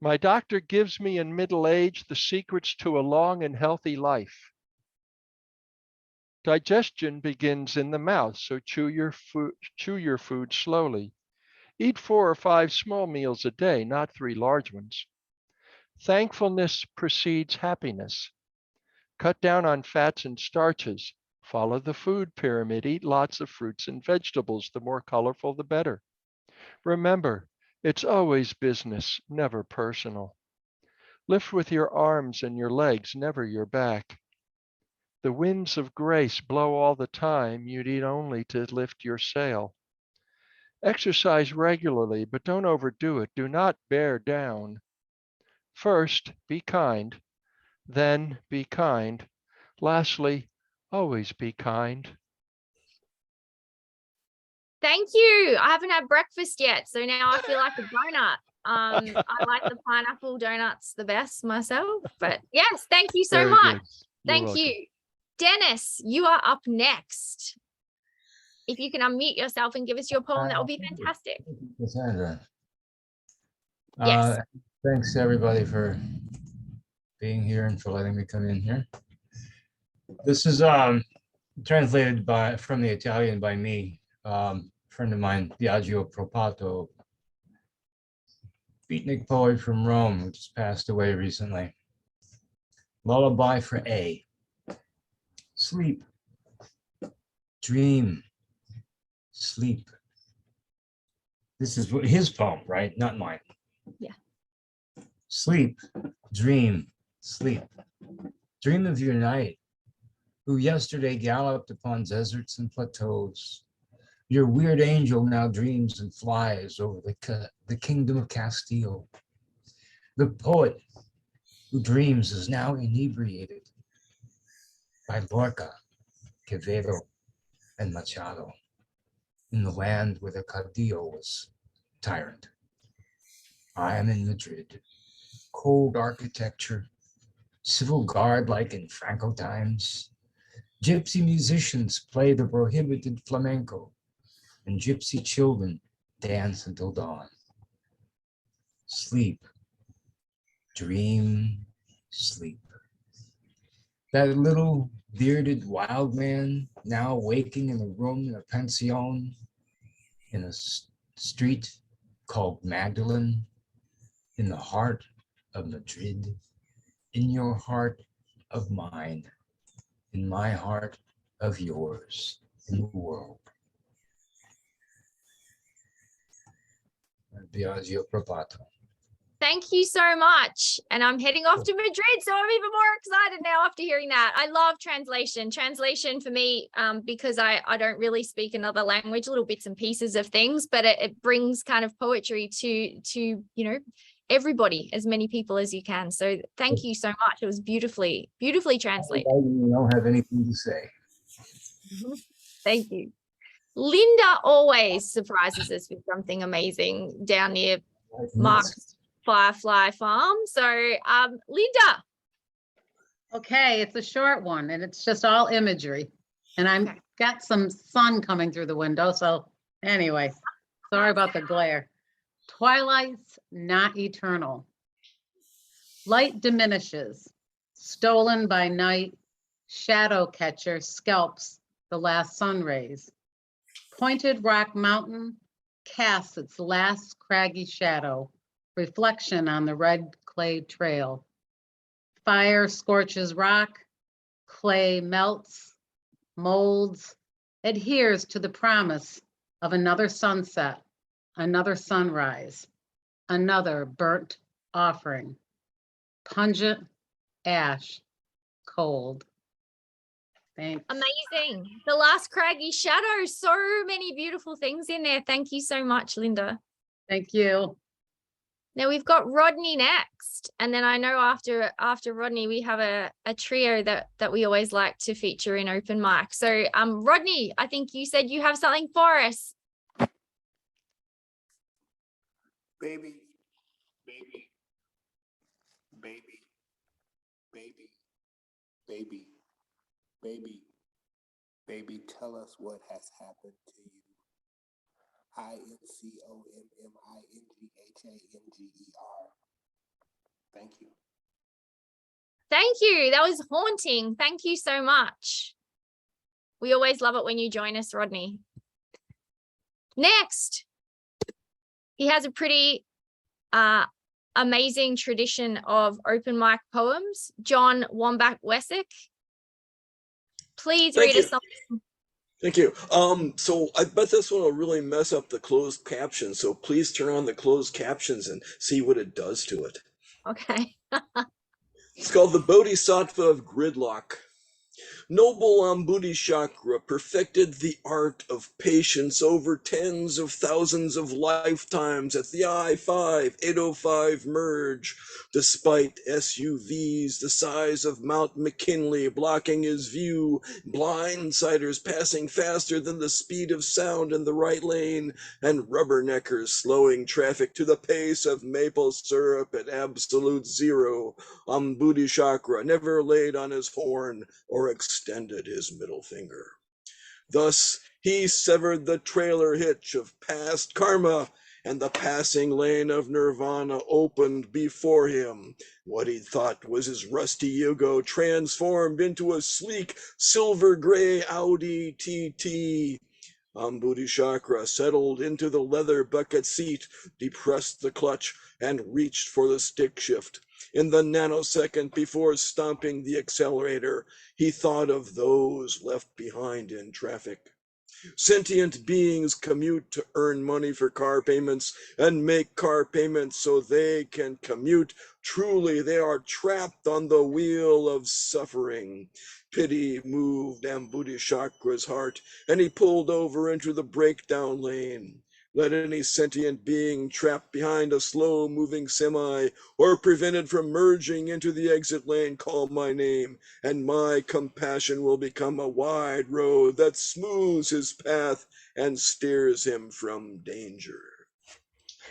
My doctor gives me in middle age the secrets to a long and healthy life. Digestion begins in the mouth, so chew your food slowly. Eat 4 or 5 small meals a day, not 3 large ones. Thankfulness precedes happiness. Cut down on fats and starches. Follow the food pyramid. Eat lots of fruits and vegetables. The more colorful, the better. Remember, it's always business, never personal. Lift with your arms and your legs, never your back. The winds of grace blow all the time. You need only to lift your sail. Exercise regularly, but don't overdo it. Do not bear down. First, be kind. Then be kind. Lastly, always be kind. Thank you. I haven't had breakfast yet, so now I feel like a donut. I like the pineapple donuts the best myself, but yes, thank you so Very much. good. You're Thank welcome. you. Dennis, you are up next. If you can unmute yourself and give us your poem, that would be fantastic. Cassandra. Yes. Thanks everybody for being here and for letting me come in here. This is translated from the Italian by me, friend of mine, Biagio Propato, beatnik poet from Rome, who just passed away recently. Lullaby for A. Sleep, dream, sleep. This is his poem, right? Not mine. Yeah. Sleep, dream, sleep. Dream of your night, who yesterday galloped upon deserts and plateaus. Your weird angel now dreams and flies over the kingdom of Castile. The poet who dreams is now inebriated by Lorca, Quevedo, and Machado in the land where the Caudillo was tyrant. I am in Madrid. Cold architecture, civil guard like in Franco times. Gypsy musicians play the prohibited flamenco, and gypsy children dance until dawn. Sleep, dream, sleep. That little bearded wild man now waking in a room in a pension in a street called Magdalene, in the heart of Madrid, in your heart of mine, in my heart of yours, in the world. Biagio Propato. Thank you so much. And I'm heading off to Madrid, so I'm even more excited now after hearing that. I love translation. Translation for me, because I don't really speak another language, little bits and pieces of things, but it brings kind of poetry to everybody, as many people as you can. So thank you so much. It was beautifully translated. I don't have anything to say. Thank you. Linda always surprises us with something amazing down near Mark's Firefly Farm. So Linda, Okay, it's a short one and it's just all imagery. And I'm Okay. got some sun coming through the window. So anyway, sorry about the glare. Twilight's not eternal. Light diminishes, stolen by night. Shadow catcher scalps the last sun rays. Pointed Rock Mountain casts its last craggy shadow, reflection on the red clay trail. Fire scorches rock, clay melts, molds, adheres to the promise of another sunset, another sunrise, another burnt offering. Pungent ash, cold. Thanks. Amazing. The last craggy shadow. So many beautiful things in there. Thank you so much, Linda. Thank you. Now we've got Rodney next. And then I know after Rodney, we have a trio that we always like to feature in open mic. So Rodney, I think you said you have something for us. Baby, baby, baby, baby, baby, baby, baby, tell us what has happened to you. INCOMMINGHANGER. Thank you. Thank you. That was haunting. Thank you so much. We always love it when you join us, Rodney. Next, he has a pretty amazing tradition of open mic poems. John Wambach Wessick, please Thank read you. us something. Thank you. So I bet this one will really mess up the closed captions. So please turn on the closed captions and see what it does to it. Okay. It's called The Bodhisattva of Gridlock. Noble Ambudishakra perfected the art of patience over tens of thousands of lifetimes at the I-5-805 merge, despite SUVs the size of Mount McKinley blocking his view, blindsiders passing faster than the speed of sound in the right lane, and rubberneckers slowing traffic to the pace of maple syrup at absolute zero. Ambudishakra never laid on his horn or extended his middle finger. Thus, he severed the trailer hitch of past karma, and the passing lane of nirvana opened before him. What he thought was his rusty Yugo transformed into a sleek silver gray Audi TT. Ambudishakra settled into the leather bucket seat, depressed the clutch, and reached for the stick shift. In the nanosecond before stomping the accelerator, he thought of those left behind in traffic. Sentient beings commute to earn money for car payments and make car payments so they can commute. Truly, they are trapped on the wheel of suffering. Pity moved Ambudishakra's heart, and he pulled over into the breakdown lane. Let any sentient being trapped behind a slow-moving semi or prevented from merging into the exit lane call my name, and my compassion will become a wide road that smooths his path and steers him from danger.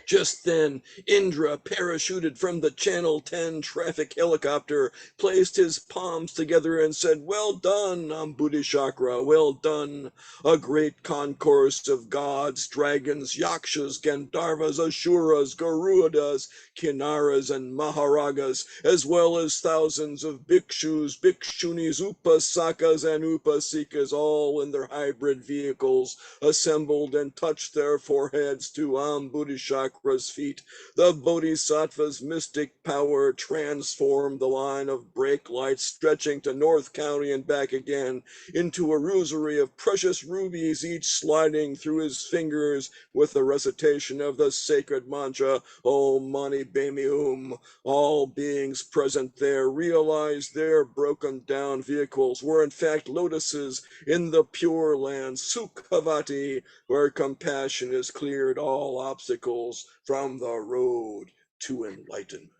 Just then, Indra parachuted from the Channel 10 traffic helicopter, placed his palms together and said, "Well done, Ambudishakra, well done. A great concourse of gods, dragons, yakshas, gandharvas, asuras, garudas, kinnaras, and maharagas, as well as thousands of bhikshus, bhikshunis, upasakas, and upasikas, all in their hybrid vehicles, assembled and touched their foreheads to Ambudishakra's feet. The Bodhisattva's mystic power transformed the line of brake lights stretching to North County and back again into a rosary of precious rubies, each sliding through his fingers with the recitation of the sacred mantra, Om Mani Padme Hum. All beings present there realized their broken down vehicles were in fact lotuses in the Pure Land, Sukhavati, where compassion has cleared all obstacles from the road to enlightenment.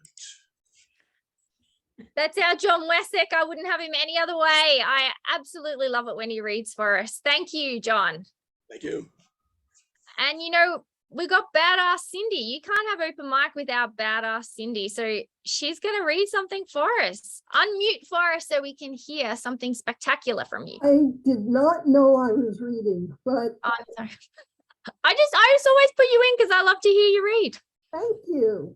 That's our John Wessick. I wouldn't have him any other way. I absolutely love it when he reads for us. Thank you, John. Thank you. And you know, badass Cindy. You can't have open mic without badass Cindy. So she's going to read something for us. Unmute for us so we can hear something spectacular from you. I did not know I was reading, but Oh, I'm sorry. I just always put you in because I love to hear you read. thank you.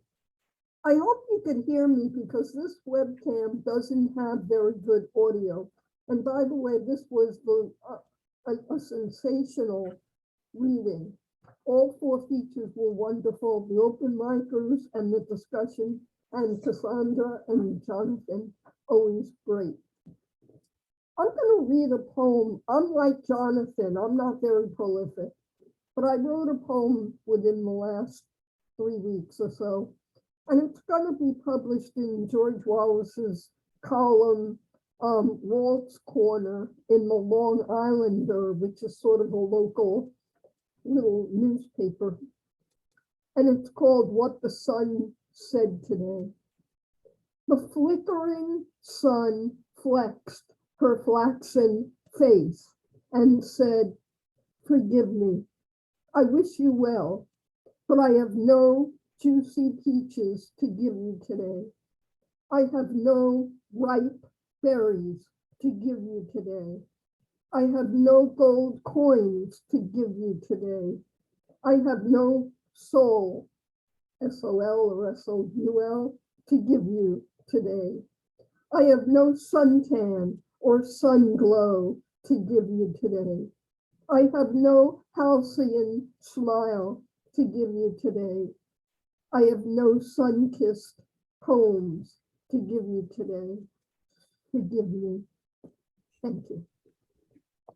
I hope you can hear me because this webcam doesn't have very good audio. And by the way, this was a sensational reading. All 4 features were wonderful, the open micers and the discussion, and Cassandra and Jonathan, always great. I'm going to read a poem. I'm like Jonathan, I'm not very prolific, but I wrote a poem within the last 3 weeks or so, and it's going to be published in George Wallace's column, Walt's Corner, in the Long Islander, which is sort of a local little newspaper. And it's called What the Sun Said Today. The flickering sun flexed her flaxen face and said, "Forgive me. I wish you well, but I have no juicy peaches to give you today. I have no ripe berries to give you today. I have no gold coins to give you today. I have no soul, S-O-L or S-O-U-L, to give you today. I have no suntan or sun glow to give you today. I have no halcyon smile to give you today. I have no sun-kissed poems to give you today. Forgive me. Thank you.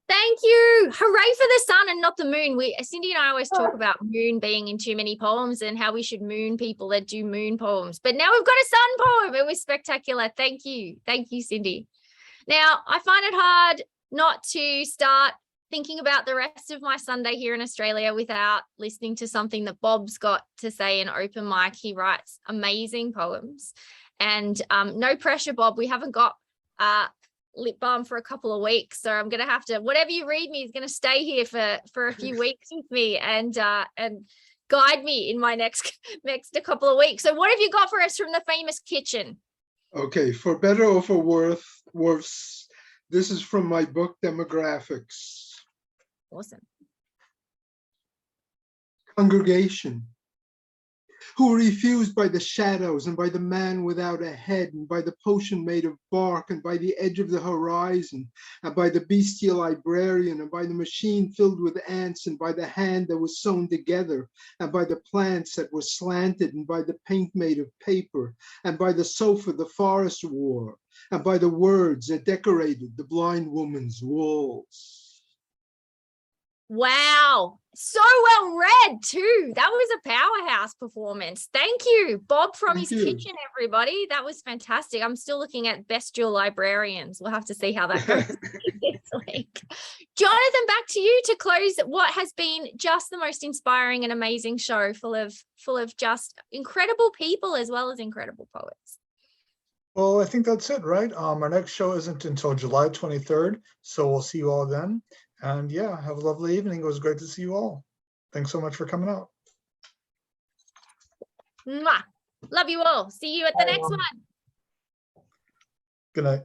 Thank you. Hooray for the sun and not the moon. Cindy and I always talk about moon being in too many poems and how we should moon people that do moon poems. But now we've got a sun poem. It was spectacular. Thank you. Thank you, Cindy. Now, I find it hard not to start thinking about the rest of my Sunday here in Australia without listening to something that Bob's got to say in open mic. He writes amazing poems. And no pressure, Bob. We haven't got Lit Balm for a couple of weeks, so I'm gonna have to, whatever you read me is gonna stay here for a few weeks with me and guide me in my next couple of weeks. So what have you got for us from the famous kitchen? Okay, for better or for worse, this is from my book Demographics. Awesome. Congregation, who were refused by the shadows and by the man without a head and by the potion made of bark and by the edge of the horizon and by the bestial librarian and by the machine filled with ants and by the hand that was sewn together and by the plants that were slanted and by the paint made of paper and by the sofa the forest wore and by the words that decorated the blind woman's walls. Wow, so well read too. That was a powerhouse performance. Thank you, Bob from his kitchen, everybody. That was fantastic. I'm still looking at bestial librarians. We'll have to see how that goes this week. Jonathan, back to you to close what has been just the most inspiring and amazing show, full of just incredible people as well as incredible poets. Well, I think that's it, right? Our next show isn't until July 23rd, so we'll see you all then. And yeah, have a lovely evening. It was great to see you all. Thanks so much for coming out. Mwah. Love you all. See you at the next one. Good night.